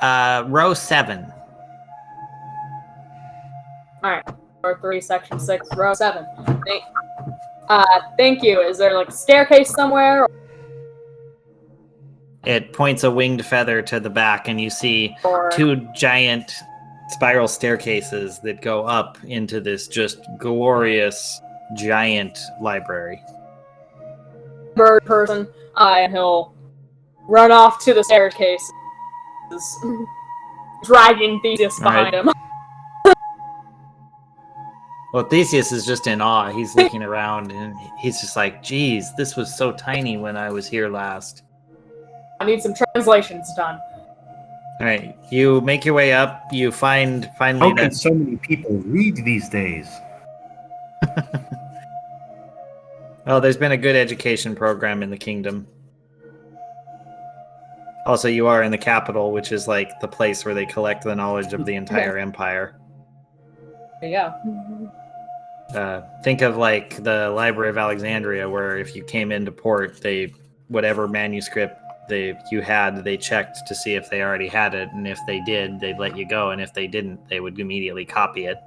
row 7. Alright, floor 3, section 6, row 7. Thank you. Is there a staircase somewhere? It points a winged feather to the back, and you see 2 giant spiral staircases that go up into this just glorious giant library. bird person, and he'll run off to the staircase, dragging Theseus behind him. Well, Theseus is just in awe. He's looking around and he's just like, geez, this was so tiny when I was here last. I need some translations done. All right, you make your way up. You find finally How can that. so many people read these days? Well, there's been a good education program in the kingdom. Also, you are in the capital, which is like the place where they collect the knowledge of the entire empire. Yeah. Think of like the Library of Alexandria, where if you came into port, whatever manuscript you had, they checked to see if they already had it, and if they did, they'd let you go, and if they didn't, they would immediately copy it.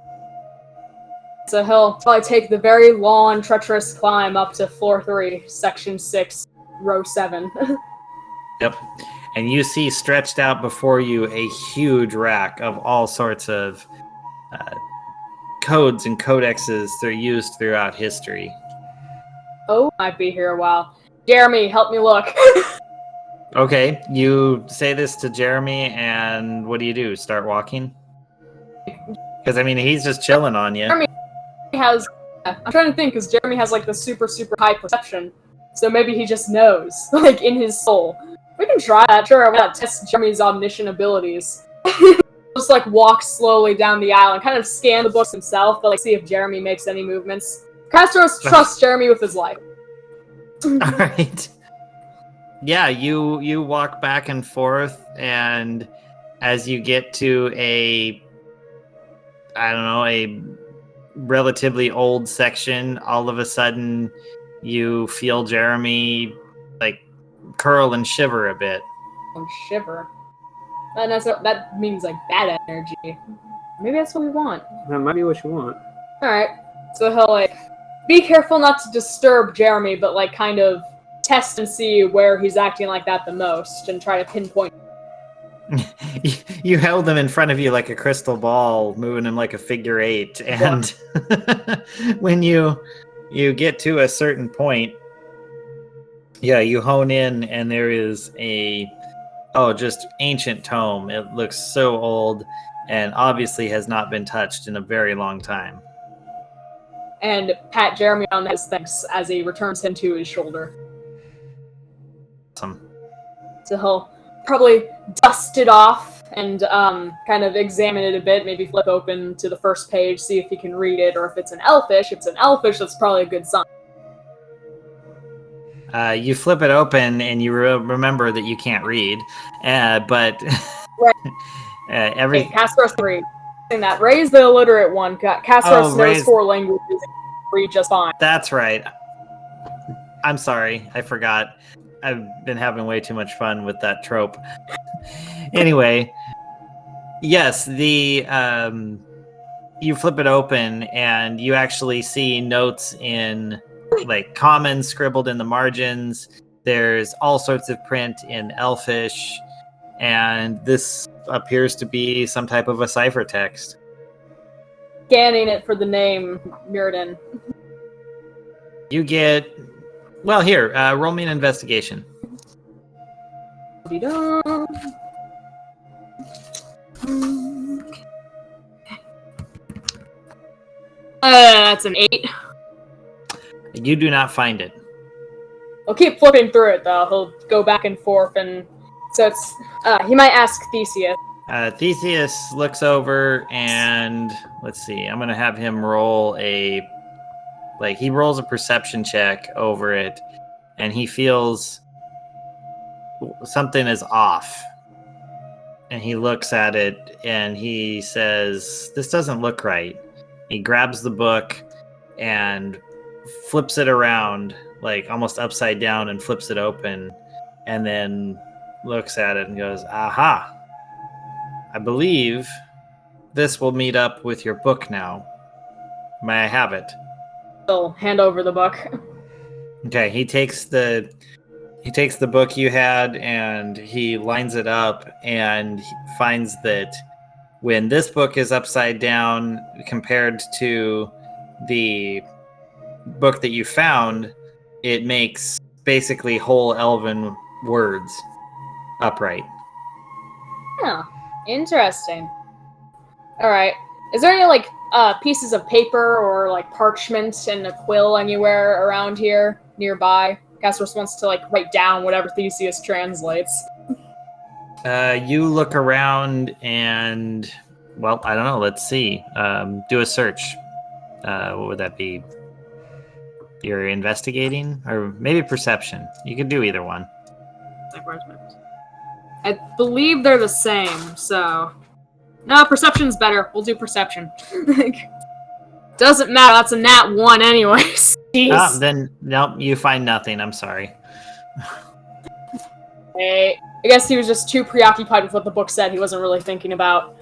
So he'll probably take the very long, treacherous climb up to floor 3, section 6, row 7. Yep. And you see stretched out before you a huge rack of all sorts of codes and codexes that are used throughout history. Oh, might be here a while. Jeremy, help me look. Okay, you say this to Jeremy, and what do? Start walking? Because, I mean, he's just chilling on you. Jeremy has... I'm trying to think, because Jeremy has, like, the super, super high perception. So maybe he just knows, like, in his soul. We can try that. Sure, why not test Jeremy's omniscient abilities? Just, like, walk slowly down the aisle and kind of scan the books himself, but, like, see if Jeremy makes any movements. Castros trusts Jeremy with his life. All right. Yeah, you walk back and forth, and as you get to a relatively old section, all of a sudden you feel Jeremy like curl and shiver a bit. Oh, shiver. That means like bad energy. Maybe that's what we want. That might be what you want. Alright. So he'll like be careful not to disturb Jeremy, but like kind of test and see where he's acting like that the most and try to pinpoint. You held him in front of you like a crystal ball, moving him like a figure 8, and when you get to a certain point, yeah, you hone in, and there is just ancient tome. It looks so old and obviously has not been touched in a very long time. And pat Jeremy on his thanks as he returns him to his shoulder. Awesome. So he'll probably dust it off and kind of examine it a bit, maybe flip open to the first page, see if he can read it, or if it's an elfish. If it's an elfish, that's probably a good sign. You flip it open and you remember that you can't read, but right. Everything. Hey, Castros can read. That raise the illiterate one. Castros knows 4 languages and can read just fine. That's right. I'm sorry, I forgot. I've been having way too much fun with that trope. Anyway, yes, you flip it open and you actually see notes in like common scribbled in the margins. There's all sorts of print in Elfish, and this appears to be some type of a ciphertext. Scanning it for the name Mirrodin. You get... Well, here, roll me an investigation. That's an 8. You do not find it. I'll keep flipping through it, though. He'll go back and forth, and so it's... he might ask Theseus. Theseus looks over, and let's see. I'm going to have him roll he rolls a perception check over it, and he feels something is off. And he looks at it, and he says, "This doesn't look right." He grabs the book and flips it around, like almost upside down, and flips it open, and then looks at it and goes, "Aha! I believe this will meet up with your book now. May I have it?" He'll hand over the book. Okay, he takes the book you had and he lines it up, and he finds that when this book is upside down compared to the book that you found, it makes basically whole elven words upright. Huh. Interesting. Alright. Is there any, like, pieces of paper or, like, parchment and a quill anywhere around here, nearby? Casros wants to, like, write down whatever Theseus translates. You look around and, well, I don't know. Let's see. Do a search. What would that be? You're investigating? Or maybe perception. You could do either one. I believe they're the same, so... No, perception's better. We'll do perception. Doesn't matter, that's a nat 1 anyways. Jeez. Then, nope, you find nothing. I'm sorry. Hey, I guess he was just too preoccupied with what the book said. He wasn't really thinking about...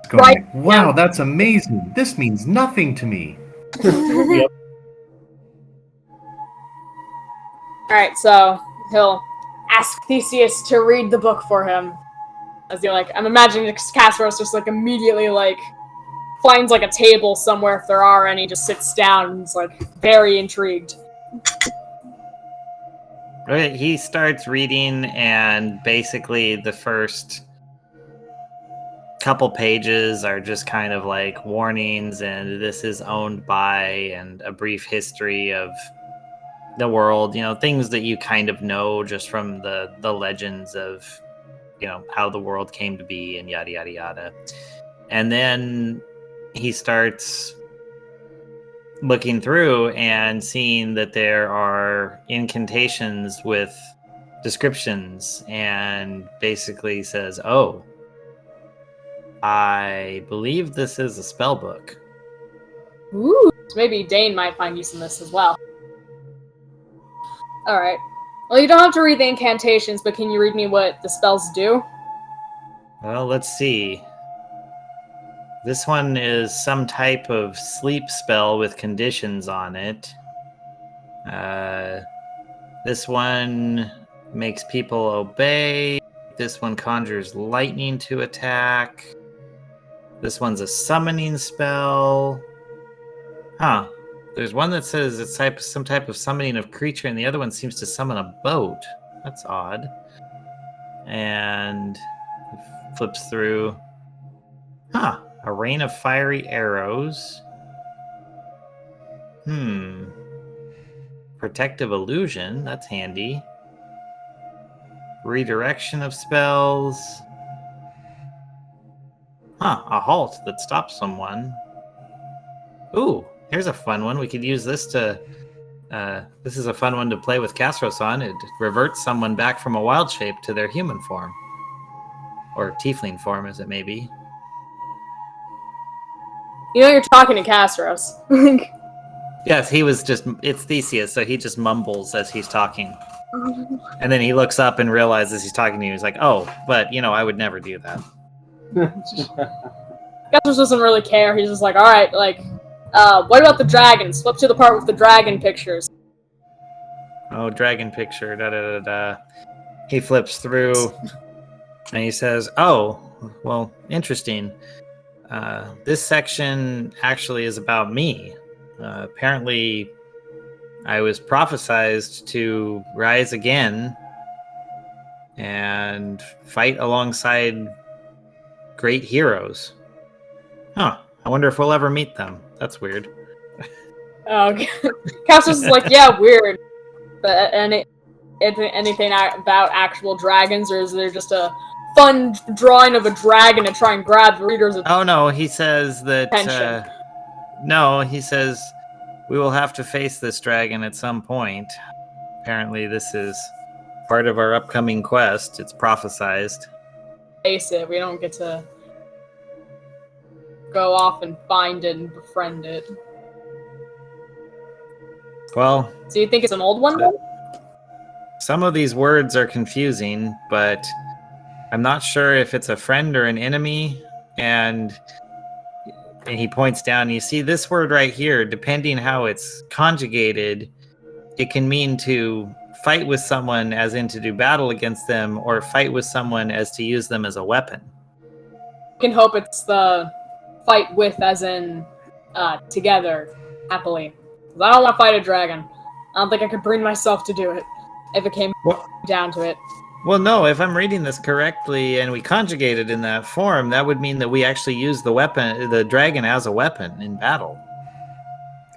Going, Right. wow, Yeah. that's amazing. This means nothing to me. Yep. Alright, so he'll ask Theseus to read the book for him. As you're like, I'm imagining Casros just like immediately like finds like a table somewhere if there are any, just sits down and is like very intrigued. Okay, he starts reading, and basically the first couple pages are just kind of like warnings, and this is owned by, and a brief history of the world, things that you kind of know just from the legends of, how the world came to be, and yada, yada, yada. And then he starts looking through and seeing that there are incantations with descriptions, and basically says, oh, I believe this is a spell book. Ooh, so maybe Dane might find use in this as well. Alright. Well, you don't have to read the incantations, but can you read me what the spells do? Well, let's see. This one is some type of sleep spell with conditions on it. This one makes people obey. This one conjures lightning to attack. This one's a summoning spell. Huh. There's one that says it's some type of summoning of creature, and the other one seems to summon a boat. That's odd. And he flips through. Huh. A rain of fiery arrows. Protective illusion. That's handy. Redirection of spells. Huh. A halt that stops someone. Ooh. Here's a fun one. We could use this to... this is a fun one to play with Casros on. It reverts someone back from a wild shape to their human form. Or tiefling form, as it may be. You know you're talking to Casros. Yes, he was just... It's Theseus, so he just mumbles as he's talking. And then he looks up and realizes he's talking to you. He's like, oh, but, I would never do that. Casros doesn't really care. He's just like, alright, like... what about the dragons? Flip to the part with the dragon pictures. Oh, dragon picture, da-da-da-da. He flips through, and he says, oh, well, interesting. This section actually is about me. Apparently, I was prophesized to rise again and fight alongside great heroes. Huh. I wonder if we'll ever meet them. That's weird. Okay. Casros is like, yeah, weird. But anything about actual dragons, or is there just a fun drawing of a dragon to try and grab the reader's attention? Oh, no, he says that... no, he says, we will have to face this dragon at some point. Apparently this is part of our upcoming quest. It's prophesized. Face it, we don't get to go off and find it and befriend it. Well... So you think it's an old one, then? Some of these words are confusing, but I'm not sure if it's a friend or an enemy. And he points down, you see this word right here, depending how it's conjugated, it can mean to fight with someone as in to do battle against them, or fight with someone as to use them as a weapon. You can hope it's the fight with as in together, happily. 'Cause I don't want to fight a dragon. I don't think I could bring myself to do it. if it came Well, down to it. well, no. If I'm reading this correctly, and we conjugate it in that form, that would mean that we actually use the dragon, as a weapon in battle,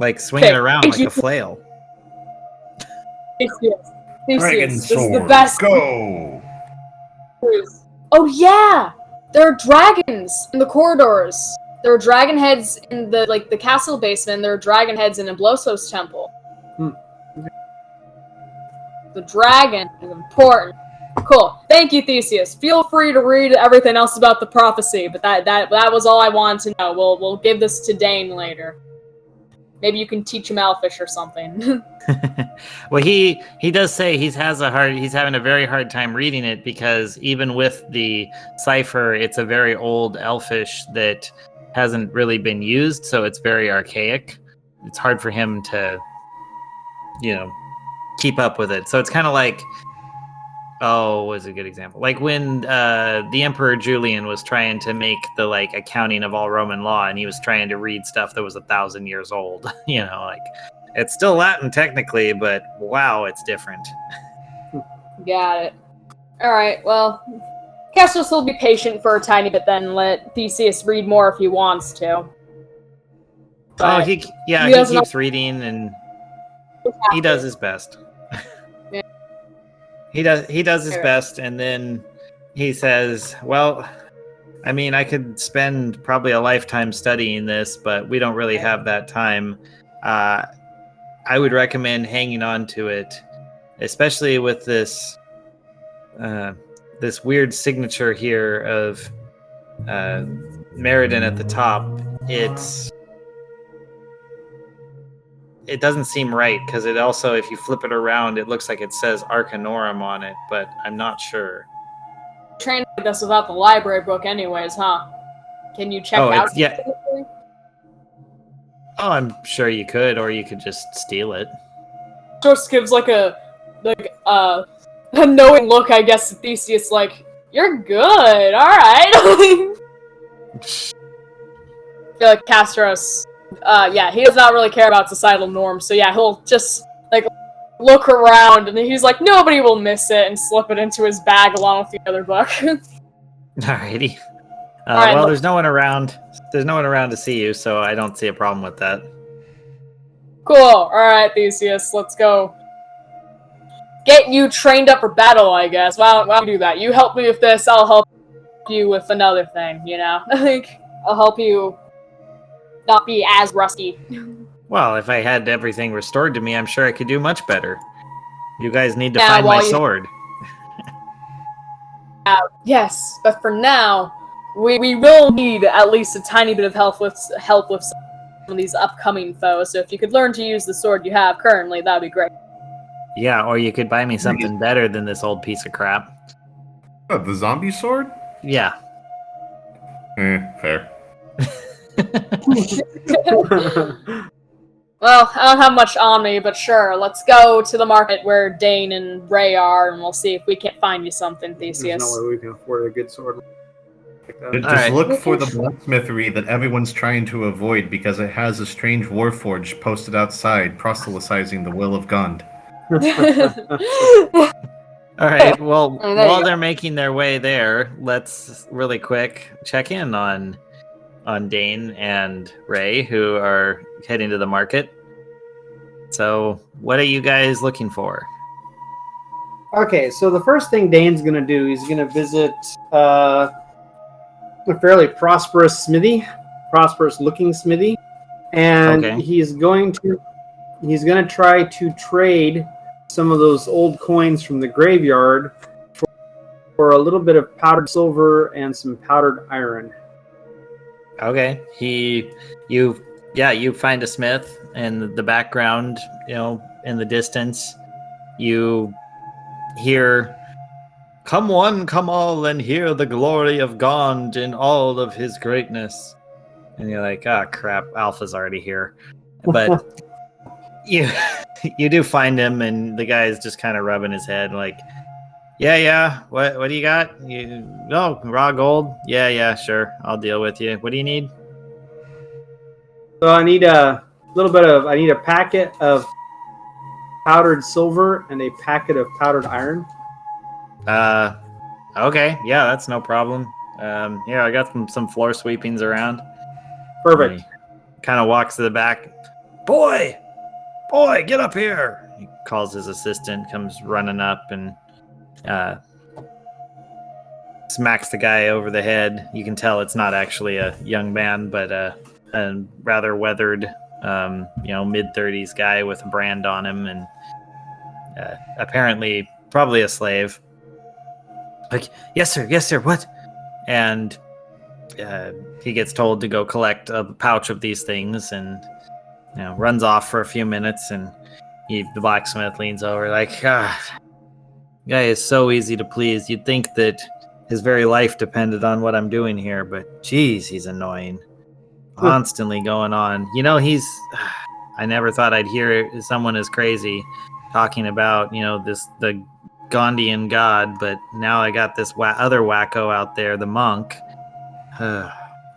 like swing it around like a flail. Dragon This is the sword, best. go! Oh yeah, there are dragons in the corridors. There are dragon heads in the castle basement. There are dragon heads in Ablosos temple. The dragon is important. Cool. Thank you, Theseus. Feel free to read everything else about the prophecy, but that was all I wanted to know. We'll give this to Dane later. Maybe you can teach him Elfish or something. Well, he does say he's having a very hard time reading it, because even with the cipher, it's a very old Elfish that hasn't really been used, so it's very archaic. It's hard for him to, keep up with it. So it's kind of like, what's a good example? Like when the Emperor Julian was trying to make the accounting of all Roman law, and he was trying to read stuff that was 1,000 years old. It's still Latin technically, but wow, it's different. Got it. All right. Well, Castos will be patient for a tiny bit, then let Theseus read more if he wants to. But he keeps reading, and he does his best. Yeah. He does his best, and then he says, well, I mean, I could spend probably a lifetime studying this, but we don't really have that time. I would recommend hanging on to it, especially with this this weird signature here of Meriden at the top. It doesn't seem right, because it also, if you flip it around, it looks like it says Arcanorum on it, but I'm not sure. Trained this without the library book anyways, huh? Can you check out? Yeah. Oh, I'm sure you could, or you could just steal it. Just gives a knowing look, I guess, to Theseus, like, you're good, alright. I feel like Castros, he does not really care about societal norms, so yeah, he'll just, look around, and he's like, nobody will miss it, and slip it into his bag along with the other book. Alrighty. Alright, well, there's no one around. There's no one around to see you, so I don't see a problem with that. Cool. Alright, Theseus, let's go. Get you trained up for battle, I guess. Why don't you do that? You help me with this, I'll help you with another thing, I'll help you not be as rusty. Well, if I had everything restored to me, I'm sure I could do much better. You guys need to find my sword. Yes, but for now, we will need at least a tiny bit of help with some of these upcoming foes. So if you could learn to use the sword you have currently, that would be great. Yeah, or you could buy me something better than this old piece of crap. Oh, the zombie sword? Yeah. Fair. Well, I don't have much on me, but sure, let's go to the market where Dane and Ray are, and we'll see if we can't find you something, Theseus. There's no way we can afford a good sword like that. Just Alright. look for the blacksmithery that everyone's trying to avoid, because it has a strange warforge posted outside, proselytizing the will of Gond. All right. Well, Oh, while they're making their way there, let's really quick check in on Dane and Ray, who are heading to the market. So, what are you guys looking for? Okay, so the first thing Dane's going to do, he's going to visit a fairly prosperous looking smithy, and Okay. he's going to try to trade some of those old coins from the graveyard for a little bit of powdered silver and some powdered iron. Okay. You find a smith in the background, in the distance. You hear, "Come one, come all, and hear the glory of Gond in all of his greatness." And you're like, "Ah, crap, Alpha's already here." But you do find him, and the guy's just kind of rubbing his head, like, yeah. What do you got? Raw gold? Yeah, sure. I'll deal with you. What do you need? So I need a packet of powdered silver and a packet of powdered iron. Okay, yeah, that's no problem. Here, I got some floor sweepings around. Perfect. Kind of walks to the back. Boy, get up here! He calls his assistant, comes running up and smacks the guy over the head. You can tell it's not actually a young man, but a rather weathered, mid-30s guy with a brand on him, and apparently probably a slave. Like, yes, sir, what? And he gets told to go collect a pouch of these things, and runs off for a few minutes, and the blacksmith leans over like, guy is so easy to please. You'd think that his very life depended on what I'm doing here, but geez, he's annoying. Constantly going on. I never thought I'd hear someone as crazy talking about, the Gandhian god, but now I got this other wacko out there, the monk.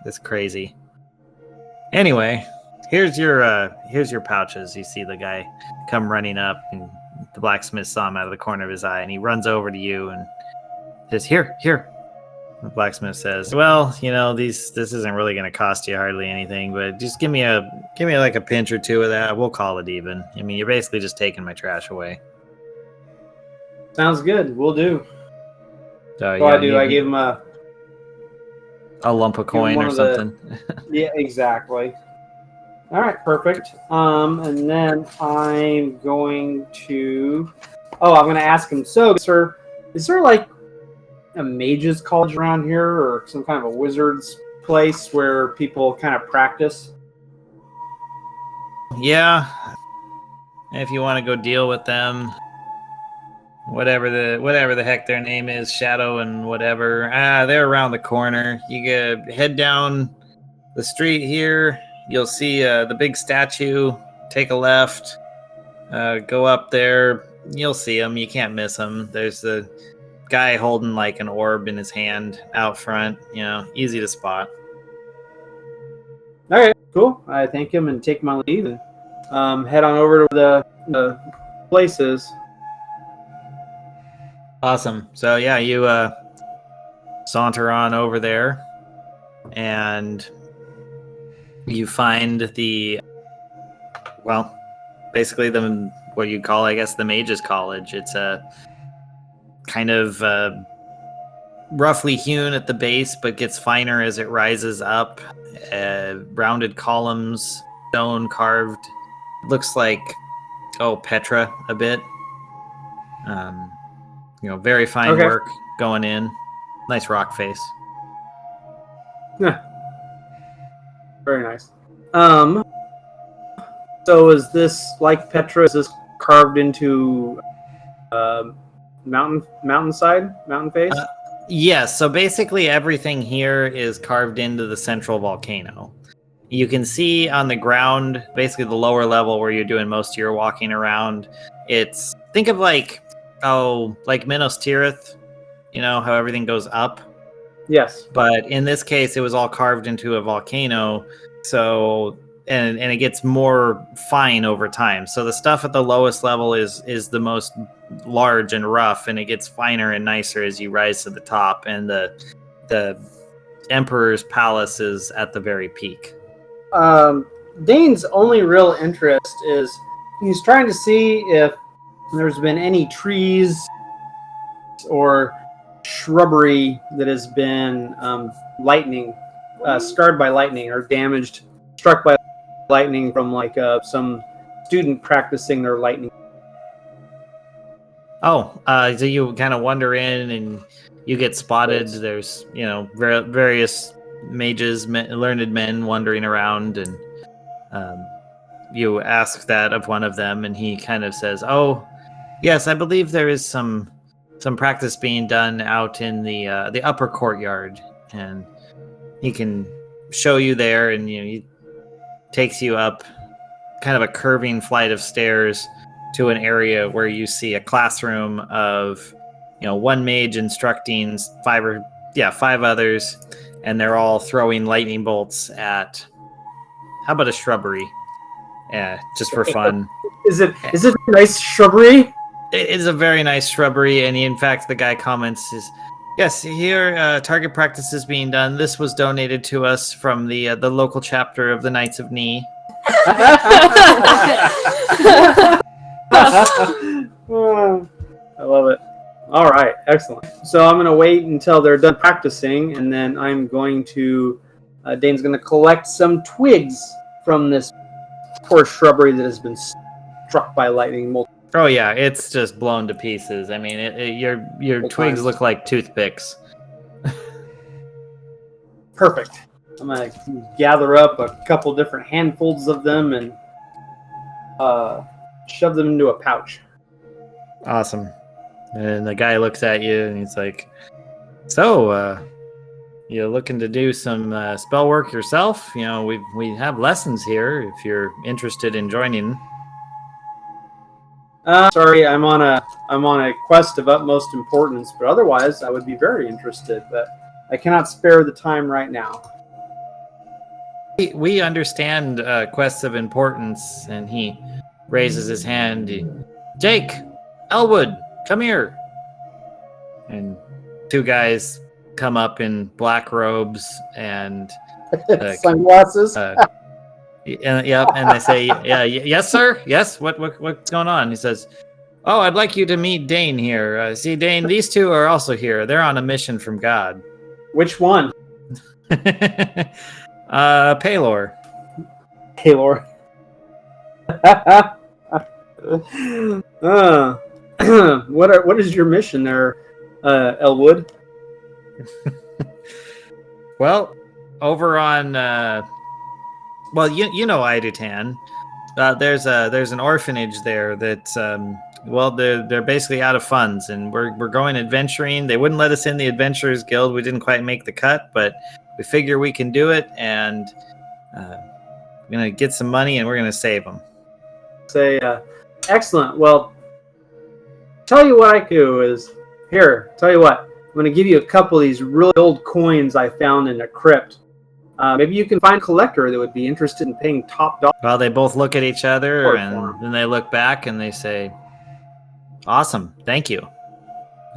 It's crazy. Anyway, here's your pouches. You see the guy come running up, and the blacksmith saw him out of the corner of his eye, and he runs over to you and says, Here. The blacksmith says, well, this isn't really going to cost you hardly anything, but just give me like a pinch or two of that. We'll call it even. I mean, you're basically just taking my trash away. Sounds good. We'll do. So, I do. I gave him a lump of coin or something. Yeah, exactly. All right, perfect. And then I'm going to ask him. So, sir, is there like a mage's college around here, or some kind of a wizard's place where people kind of practice? Yeah. If you want to go deal with them, whatever the heck their name is, Shadow and whatever, they're around the corner. You head down the street here. You'll see the big statue. Take a left. Go up there. You'll see him. You can't miss him. There's the guy holding like an orb in his hand out front. Easy to spot. All right, cool. I thank him and take my leave and head on over to the places. Awesome. So yeah, you saunter on over there, and you find basically what you call, I guess, the Mage's College. It's a kind of roughly hewn at the base, but gets finer as it rises up. Rounded columns, stone carved. Looks like Petra a bit. Very fine work going in. Nice rock face. Yeah. Very nice. So is this like Petra? Is this carved into mountain face? Yes. So basically, everything here is carved into the central volcano. You can see on the ground, basically the lower level where you're doing most of your walking around. Think of like Minas Tirith, how everything goes up. Yes. But in this case, it was all carved into a volcano. So, and it gets more fine over time. So the stuff at the lowest level is the most large and rough, and it gets finer and nicer as you rise to the top. And the Emperor's Palace is at the very peak. Dane's only real interest is he's trying to see if there's been any trees or shrubbery that has been scarred by lightning or struck by lightning from some student practicing their lightning. So you kind of wander in and you get spotted. There's various mages, learned men wandering around, and you ask that of one of them, and he kind of says, "Oh, yes, I believe there is some practice being done out in the upper courtyard," and he can show you there, and he takes you up kind of a curving flight of stairs to an area where you see a classroom of one mage instructing five others, and they're all throwing lightning bolts at, how about a shrubbery? Yeah, just for fun. Is it a nice shrubbery? It is a very nice shrubbery, and in fact, the guy comments is, yes, here target practice is being done. This was donated to us from the local chapter of the Knights of Knee. I love it. All right, excellent. So I'm going to wait until they're done practicing, and then I'm going to, Dane's going to collect some twigs from this poor shrubbery that has been struck by lightning. Oh yeah, it's just blown to pieces. I mean, your twigs look like toothpicks. Perfect. I'm going to gather up a couple different handfuls of them and shove them into a pouch. Awesome. And the guy looks at you and he's like, so, you looking to do some spell work yourself? You know, we have lessons here if you're interested in joining. Sorry, I'm on a quest of utmost importance, but otherwise I would be very interested, but I cannot spare the time right now. We understand quests of importance, and he raises his hand. Jake, Elwood, come here. And two guys come up in black robes and sunglasses. Yep, and they say, "Yeah, yes, sir. Yes. What's going on?" He says, "Oh, I'd like you to meet Dane here. See, Dane, these two are also here. They're on a mission from God." Which one? Paylor. Paylor. What is your mission there, Elwood? Well, over on well, you know Idutan. There's an orphanage there that's well, they're basically out of funds, and we're going adventuring. They wouldn't let us in the Adventurers Guild. We didn't quite make the cut, but we figure we can do it, and we're gonna get some money, and we're gonna save them. Say, excellent. Well, tell you what I do is here. Tell you what, I'm gonna give you a couple of these really old coins I found in a crypt. Maybe you can find a collector that would be interested in paying top dollar. Well, they both look at each other, and then they look back, and they say, "Awesome, thank you."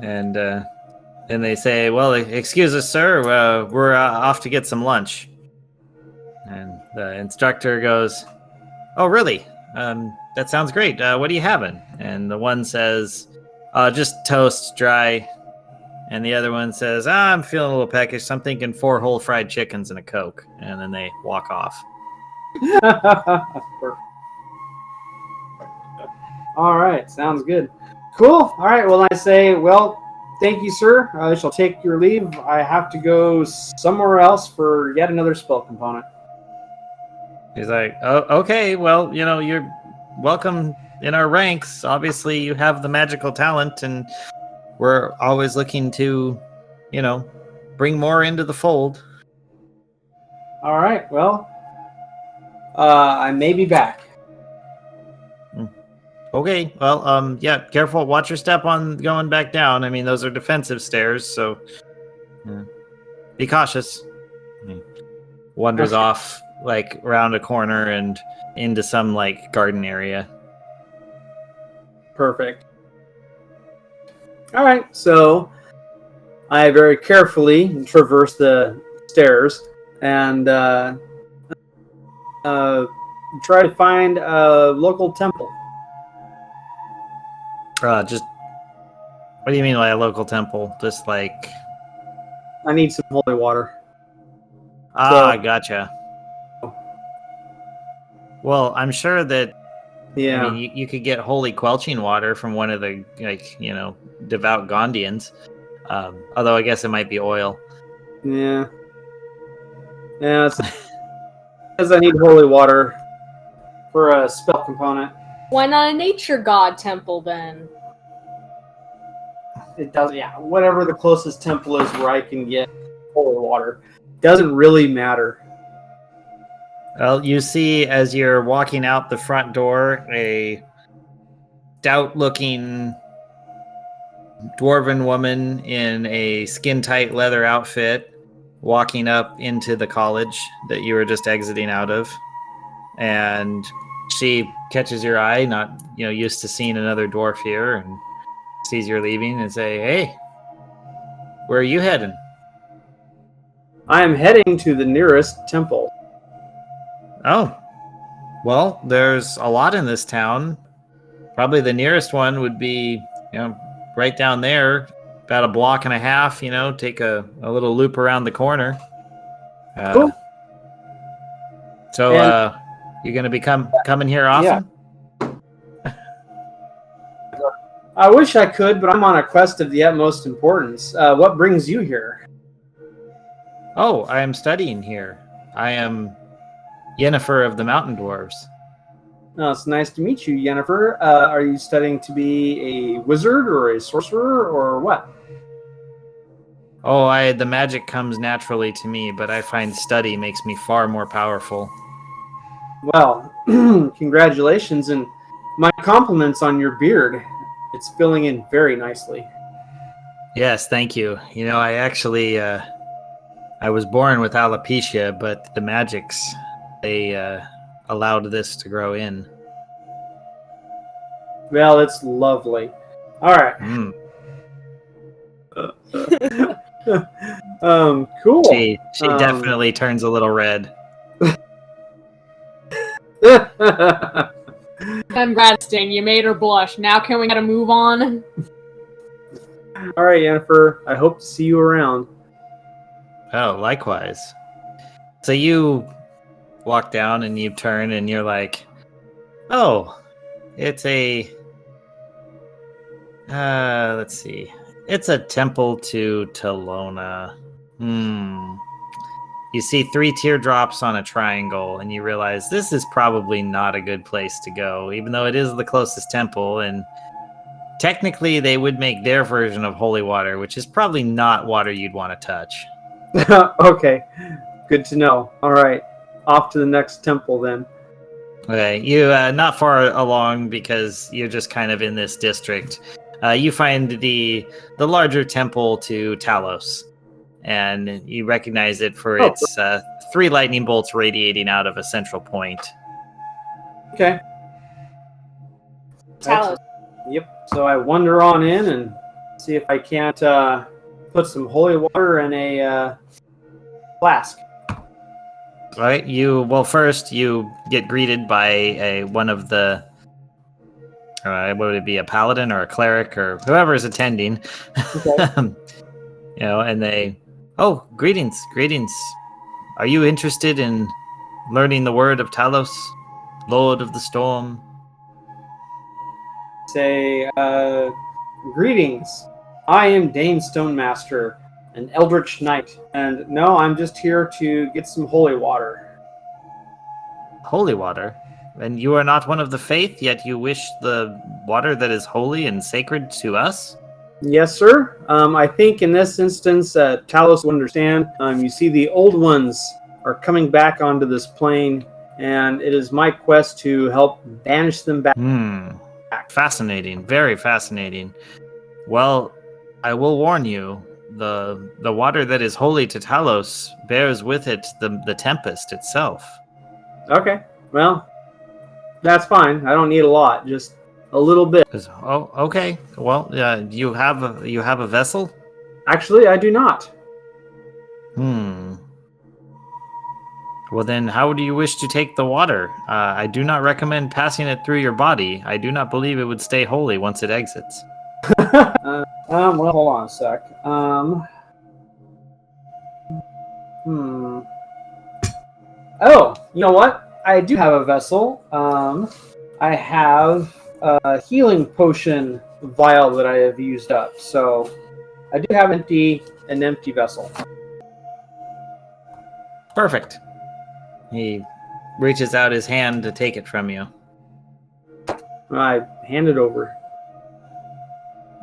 And they say, "Well, excuse us, sir. We're off to get some lunch." And the instructor goes, "Oh, really? That sounds great. What are you having?" And the one says, "Just toast, dry." And the other one says, "I'm feeling a little peckish. I'm thinking 4 whole fried chickens and a Coke." And then they walk off. All right, sounds good. Cool. All right, well, I say, well, thank you, sir. I shall take your leave. I have to go somewhere else for yet another spell component. He's like, "Oh, okay. Well, you know, you're welcome in our ranks. Obviously, you have the magical talent, and we're always looking to, you know, bring more into the fold." All right, well, I may be back. Okay, well, yeah, careful. Watch your step on going back down. I mean, those are defensive stairs, so be cautious. He wanders off, like, around a corner and into some, like, garden area. Perfect. All right, so I very carefully traverse the stairs and try to find a local temple. Just what do you mean by a local temple? Just like I need some holy water. gotcha. Well, I'm sure that Yeah. I mean you could get holy quelching water from one of the, like, you know, devout Gondians. Although I guess it might be oil. Yeah. Yeah, it's because I need holy water for a spell component. Why not a nature god temple then? It does, yeah. Whatever the closest temple is where I can get holy water. Doesn't really matter. Well, you see as you're walking out the front door, a stout-looking dwarven woman in a skin-tight leather outfit walking up into the college that you were just exiting out of. And She catches your eye, not used to seeing another dwarf here, and sees you're leaving, and say, "Hey, where are you heading?" I am heading to the nearest temple. Oh, well, there's a lot in this town. Probably the nearest one would be, right down there, about a block and a half. Take a little loop around the corner. Cool. So, And- you're gonna be coming here Yeah. often? I wish I could, but I'm on a quest of the utmost importance. What brings you here? Oh, I am studying here. I am Yennefer of the Mountain Dwarves. Oh, it's nice to meet you, Yennefer. Are you studying to be a wizard or a sorcerer or what? Oh, the magic comes naturally to me, but I find study makes me far more powerful. Well, congratulations and my compliments on your beard. It's filling in very nicely. Yes, thank you. I actually I was born with alopecia, but the magics they allowed this to grow in. Well, it's lovely. All right. Mm. Cool. She definitely turns a little red. Congrats, Dane. You made her blush. Now can we get a move on? All right, Yennefer. I hope to see you around. Oh, likewise. So you walk down and you turn and you're like, oh, it's a let's see. It's a temple to Talona. You see 3 teardrops on a triangle, and you realize this is probably not a good place to go, even though it is the closest temple, and technically they would make their version of holy water, which is probably not water you'd want to touch. Okay, good to know. All right, off to the next temple then. Okay, you not far along because you're just kind of in this district. You find the larger temple to Talos, and you recognize it for its 3 lightning bolts radiating out of a central point. Okay. Talos. Yep. So I wander on in and see if I can't put some holy water in a flask. All right. First you get greeted by one of the. What would it be? A paladin or a cleric or whoever is attending. Okay. And they. Oh, greetings. Are you interested in learning the word of Talos, Lord of the Storm? Say, greetings. I am Dane Stonemaster, an Eldritch Knight, and no, I'm just here to get some holy water. Holy water? And you are not one of the faith, yet you wish the water that is holy and sacred to us? Yes, sir. I think in this instance, Talos will understand. You see, the old ones are coming back onto this plane, and it is my quest to help banish them back. Fascinating. Very fascinating. Well, I will warn you, the water that is holy to Talos bears with it the tempest itself. Okay. Well, that's fine. I don't need a lot, just a little bit. Oh, okay. Well, you have a vessel? Actually, I do not. Well, then, how do you wish to take the water? I do not recommend passing it through your body. I do not believe it would stay holy once it exits. Well, hold on a sec. Oh, you know what? I do have a vessel. I have a healing potion vial that I have used up, so I do have an empty vessel. Perfect. He reaches out his hand to take it from you. I hand it over.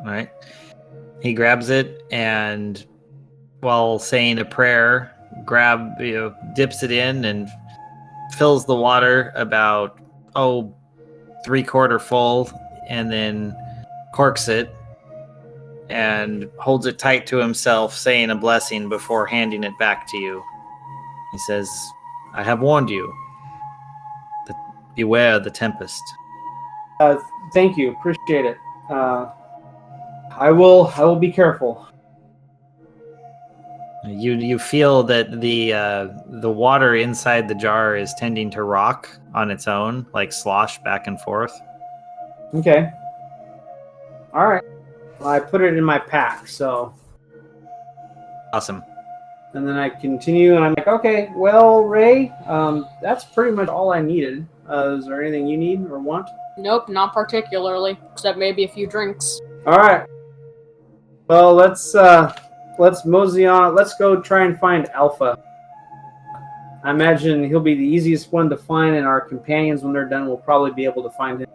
All right. He grabs it and, while saying a prayer, dips it in and fills the water about 3/4 full, and then corks it and holds it tight to himself, saying a blessing before handing it back to you. He says, "I have warned you. The beware the tempest. Thank you. Appreciate it. I will be careful. You feel that the water inside the jar is tending to rock on its own, like slosh back and forth. Okay. All right. Well, I put it in my pack, so. Awesome. And then I continue, and I'm like, okay, well, Ray, that's pretty much all I needed. Is there anything you need or want? Nope, not particularly, except maybe a few drinks. All right. Well, let's mosey on. Let's go try and find Alpha. I imagine he'll be the easiest one to find, and our companions, when they're done, will probably be able to find him.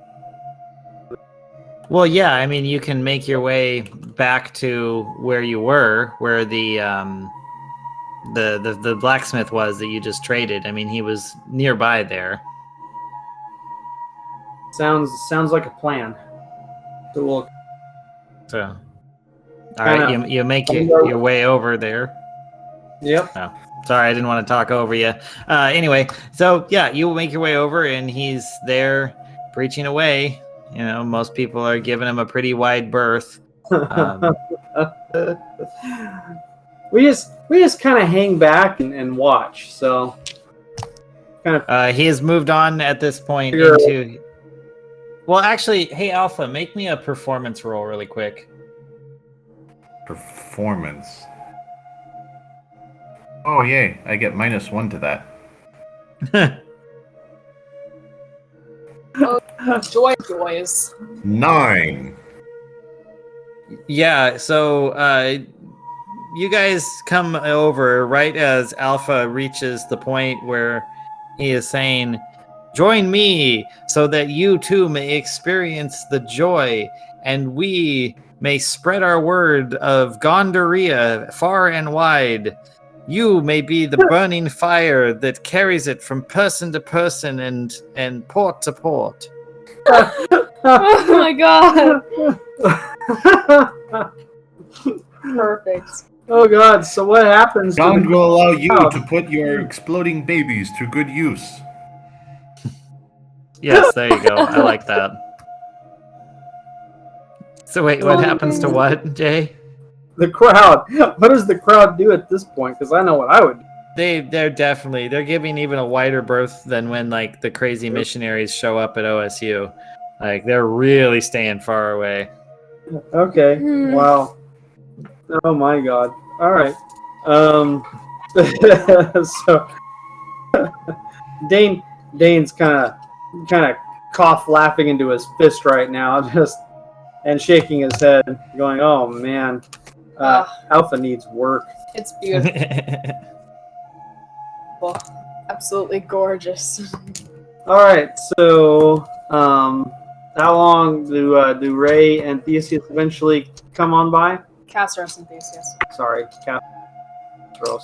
Well, yeah, I mean, you can make your way back to where you were, where the blacksmith was that you just traded. I mean, he was nearby there. Sounds like a plan. So we'll. So, all right, you make your way over there. Yep. Oh, sorry, I didn't want to talk over you. Anyway, so yeah, you make your way over, and he's there preaching away. You know, most people are giving him a pretty wide berth. We just kind of hang back and watch. So, kind of. He has moved on at this point into. Well, actually, hey Alpha, make me a performance roll really quick. Performance. Oh yay! I get -1 to that. Joys. 9. Yeah, so you guys come over right as Alpha reaches the point where he is saying, "Join me so that you too may experience the joy, and we may spread our word of Gondoria far and wide. You may be the burning fire that carries it from person to person and port to port." Oh my god. Perfect. Oh god, so what happens? God will allow you to put your exploding babies to good use. Yes, there you go. I like that. So wait, what happens to what, Jay? The crowd. What does the crowd do at this point? Because I know what I would do. They're giving even a wider berth than when like the crazy missionaries show up at OSU. Like they're really staying far away. Okay. Wow. Oh my god. All right. So Dane's kind of cough laughing into his fist right now, just and shaking his head, going, "Oh man, Alpha needs work." It's beautiful. Absolutely gorgeous. All right. So, how long do Ray and Theseus eventually come on by? Castros and Theseus. Sorry, Castros.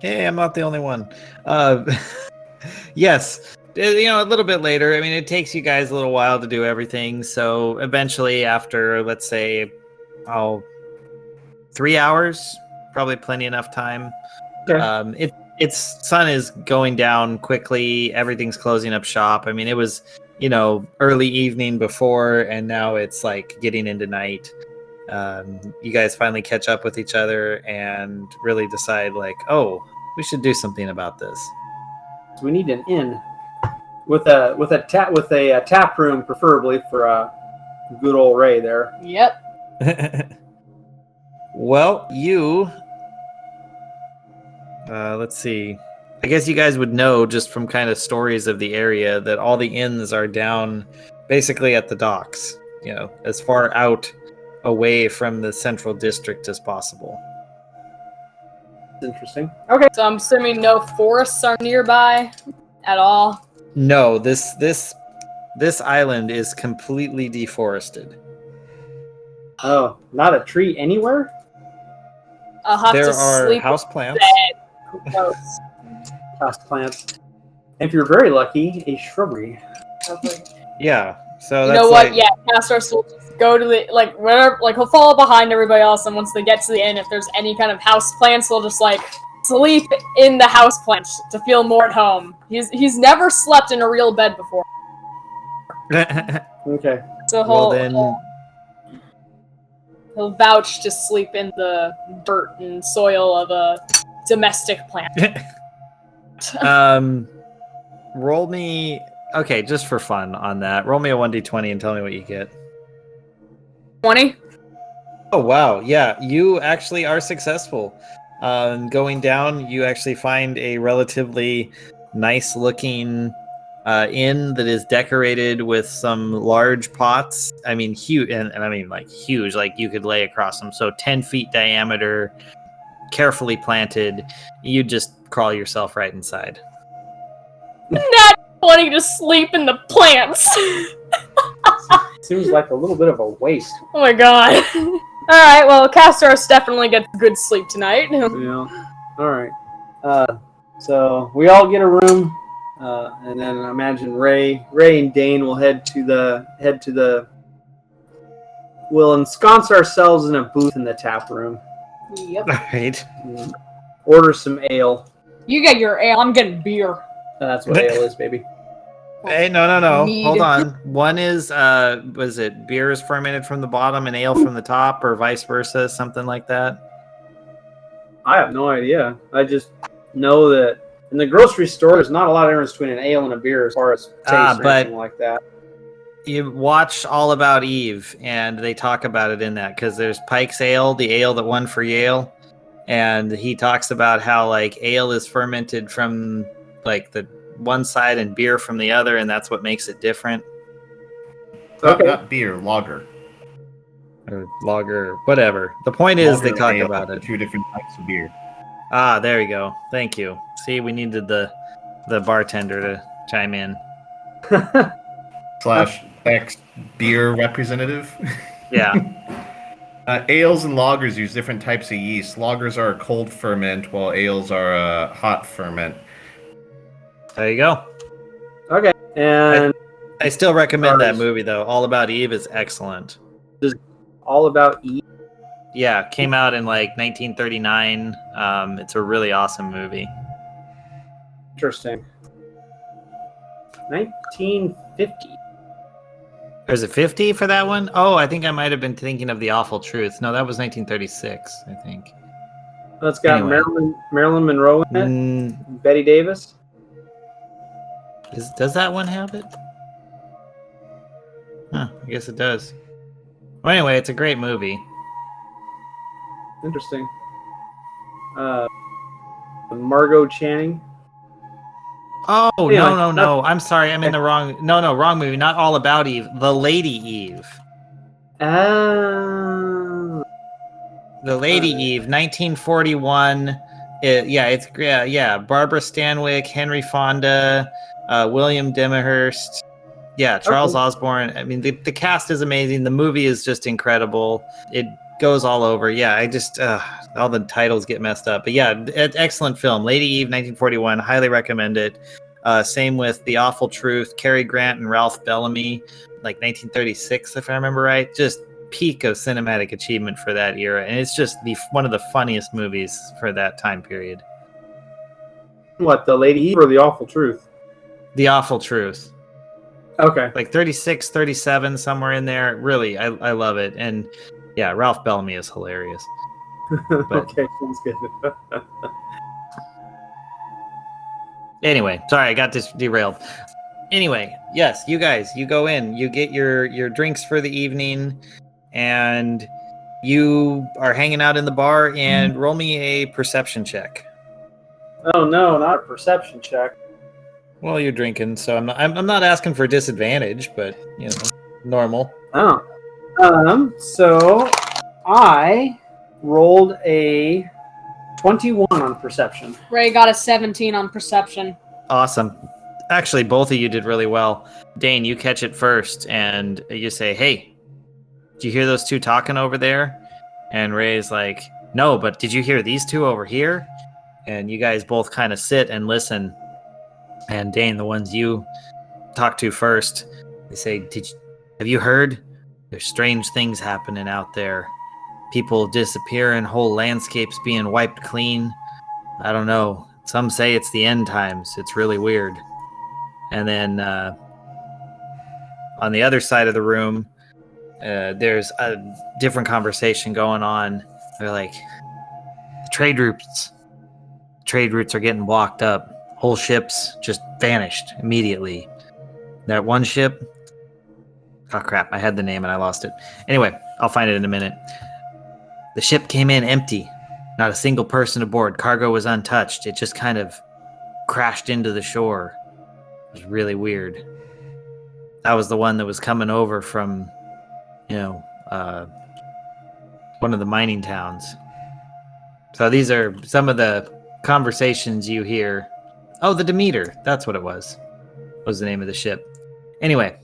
Hey, I'm not the only one. Yes, a little bit later. I mean, it takes you guys a little while to do everything. So eventually, after let's say, 3 hours, probably plenty enough time. Okay. Its sun is going down quickly. Everything's closing up shop. I mean, it was early evening before, and now it's like getting into night. You guys finally catch up with each other and really decide like, oh, we should do something about this. We need an inn with a tap room, preferably for good old Ray there. Yep. Well, let's see. I guess you guys would know just from kind of stories of the area that all the inns are down basically at the docks, as far out away from the central district as possible. That's interesting. Okay. So I'm assuming no forests are nearby at all. No, this island is completely deforested. Oh, not a tree anywhere? I'll have There to are sleep house plants. Close. House plants. If you're very lucky, a shrubbery. Yeah. So You that's know what? like, Yeah, Castros will just go to the wherever, he'll follow behind everybody else, and once they get to the inn, if there's any kind of house plants, they'll just sleep in the houseplant to feel more at home. He's never slept in a real bed before, Okay. so Well, then, he'll vouch to sleep in the dirt and soil of a domestic plant. roll me. Okay, just for fun on that, roll me a 1d20 and tell me what you get. 20? Oh, wow. Yeah, you actually are successful. Going down, you actually find a relatively nice looking inn that is decorated with some large pots. I mean, huge, and I mean, like, huge, like you could lay across them. So 10 feet diameter, carefully planted. You just crawl yourself right inside. Not wanting to sleep in the plants. Seems like a little bit of a waste. Oh my god. Alright, well, Castros definitely gets good sleep tonight. Yeah. All right. So we all get a room, and then I imagine Ray and Dane will head to the. We'll ensconce ourselves in a booth in the tap room. Yep. All right. Order some ale. You get your ale, I'm getting beer. That's what ale is, baby. Hey, no. Mead. Hold on. One is, was it beer is fermented from the bottom and ale from the top, or vice versa, something like that? I have no idea. I just know that in the grocery store, there's not a lot of difference between an ale and a beer as far as taste or but- anything like that. You watch All About Eve, and they talk about it in that, because there's Pike's Ale, the ale that won for Yale, and he talks about how, like, ale is fermented from, like, the one side and beer from the other, and that's what makes it different. Okay. Not beer, lager. Or lager, whatever. The point is, they Lager talk and ale about are it. 2 different types of beer. Ah, there you go. Thank you. See, we needed the bartender to chime in. / ex-beer representative. Yeah. Ales and lagers use different types of yeast. Lagers are a cold ferment, while ales are a hot ferment. There you go. Okay. And I still recommend that Stars. movie, though. All About Eve is excellent. All About Eve. Yeah, came out in like 1939. It's a really awesome movie. Interesting. 1950. There's a 50 for that one? Oh, I think I might have been thinking of The Awful Truth. No, that was 1936, I think. That's got Anyway. Marilyn Monroe in it. Mm, Betty Davis. does that one have it? Huh, I guess it does. Well, anyway, it's a great movie. Interesting. Margot Channing. Oh, Anyway, no. I'm sorry. I'm in the wrong... No, wrong movie. Not All About Eve. The Lady Eve. Uh, The Lady Eve, 1941. Yeah. Barbara Stanwyck, Henry Fonda, William Demihurst. Yeah, Charles Osborne. I mean, the cast is amazing. The movie is just incredible. It goes all over. Yeah, I just all the titles get messed up. But yeah, excellent film. Lady Eve, 1941. Highly recommend it. Same with The Awful Truth, Cary Grant and Ralph Bellamy, like 1936, if I remember right. Just peak of cinematic achievement for that era, and it's just one of the funniest movies for that time period. what, The Lady Eve or The Awful Truth? The Awful Truth. Okay. Like 36, 37, somewhere in there. Really, I love it. And yeah, Ralph Bellamy is hilarious. Okay, sounds good. Anyway, sorry, I got this derailed. Anyway, yes, you guys, you go in, you get your drinks for the evening, and you are hanging out in the bar, and roll me a perception check. Oh no, not a perception check. Well, you're drinking, so I'm not asking for disadvantage, but you know, normal. Oh. So I rolled a 21 on perception. Ray got a 17 on perception. Awesome. Actually, both of you did really well. Dane, you catch it first, and you say, "Hey, did you hear those two talking over there?" And Ray's like, "No, but did you hear these two over here?" And you guys both kind of sit and listen. And Dane, the ones you talk to first, they say, "Have you heard? There's strange things happening out there. People disappearing, whole landscapes being wiped clean. I don't know. Some say it's the end times. It's really weird. And then on the other side of the room, there's a different conversation going on. They're like, the trade routes are getting blocked up. Whole ships just vanished immediately. That one ship, oh crap, I had the name and I lost it. Anyway, I'll find it in a minute. The ship came in empty. Not a single person aboard. Cargo was untouched. It just kind of crashed into the shore. It was really weird. That was the one that was coming over from, one of the mining towns. So these are some of the conversations you hear. Oh, the Demeter. That's what it was the name of the ship. Anyway.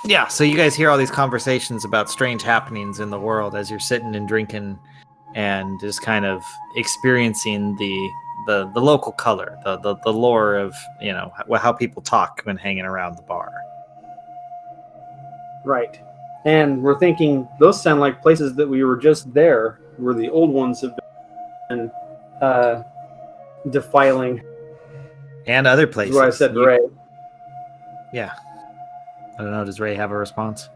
Yeah, so you guys hear all these conversations about strange happenings in the world as you're sitting and drinking and just kind of experiencing the local color, the lore of, how people talk when hanging around the bar. Right. And we're thinking those sound like places that we were just there, where the old ones have been defiling. And other places. That's what I said to Ray. Yeah. I don't know. Does Ray have a response?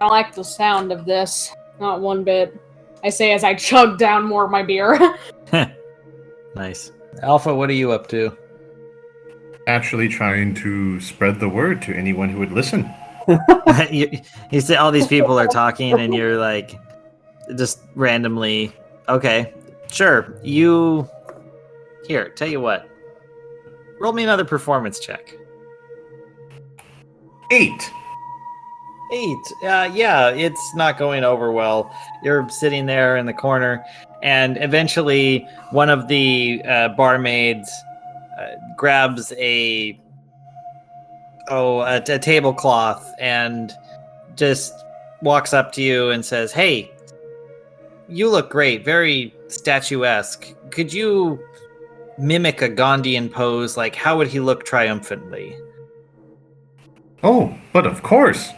I don't like the sound of this. Not one bit. I say as I chug down more of my beer. Nice. Alpha, what are you up to? Actually trying to spread the word to anyone who would listen. You see all these people are talking and you're like, just randomly, okay, sure. Here, tell you what. Roll me another performance check. 8. 8. Yeah, it's not going over well. You're sitting there in the corner, and eventually one of the barmaids grabs a tablecloth and just walks up to you and says, "Hey, you look great, very statuesque. Could you mimic a Gandhian pose? Like, how would he look triumphantly?" Oh, but of course.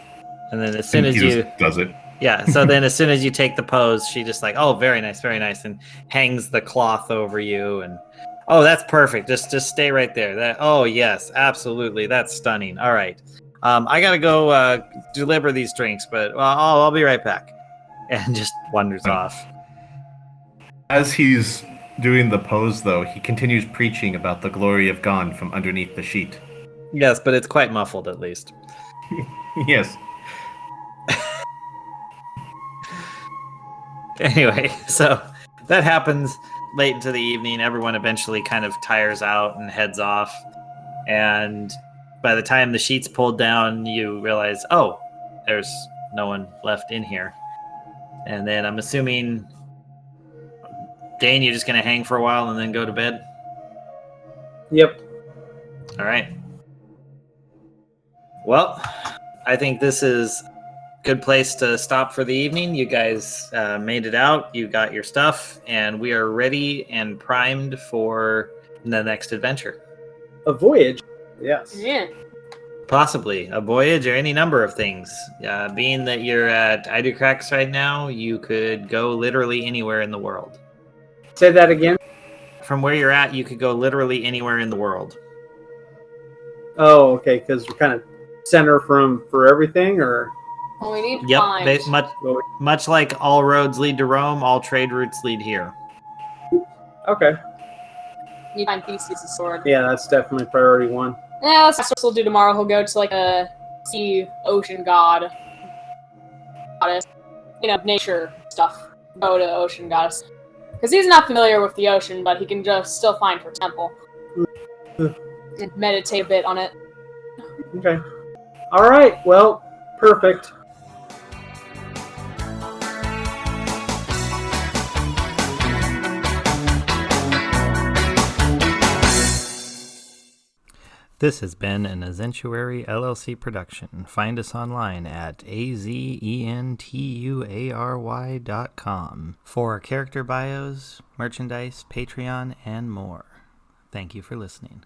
And then as soon as you does it. Yeah, so then as soon as you take the pose, she just like, "Oh, very nice," and hangs the cloth over you and, "Oh, that's perfect. Just stay right there." Oh, yes, absolutely. That's stunning. All right. I got to go deliver these drinks, but I'll be right back. And just wanders off. As he's doing the pose, though, he continues preaching about the glory of God from underneath the sheet. Yes, but it's quite muffled at least. Yes. Anyway, so that happens late into the evening. Everyone eventually kind of tires out and heads off. And by the time the sheet's pulled down, you realize, oh, there's no one left in here. And then I'm assuming, Dane, you're just going to hang for a while and then go to bed? Yep. All right. Well, I think this is a good place to stop for the evening. You guys made it out. You got your stuff, and we are ready and primed for the next adventure. A voyage? Yes. Yeah. Possibly a voyage or any number of things. Being that you're at Idocrax right now, you could go literally anywhere in the world. Say that again. From where you're at, you could go literally anywhere in the world. Oh, okay, because we're kind of center for everything, or? Well, we need Yep, find. much like all roads lead to Rome, all trade routes lead here. Okay. You find Theseus' sword. Yeah, that's definitely priority one. Yeah, that's what we'll do tomorrow. He'll go to like a sea ocean goddess. Nature stuff. Go to ocean goddess. Because he's not familiar with the ocean, but he can just still find her temple. And meditate a bit on it. Okay. All right. Well, perfect. This has been an Azentuary LLC production. Find us online at azentuary.com for character bios, merchandise, Patreon, and more. Thank you for listening.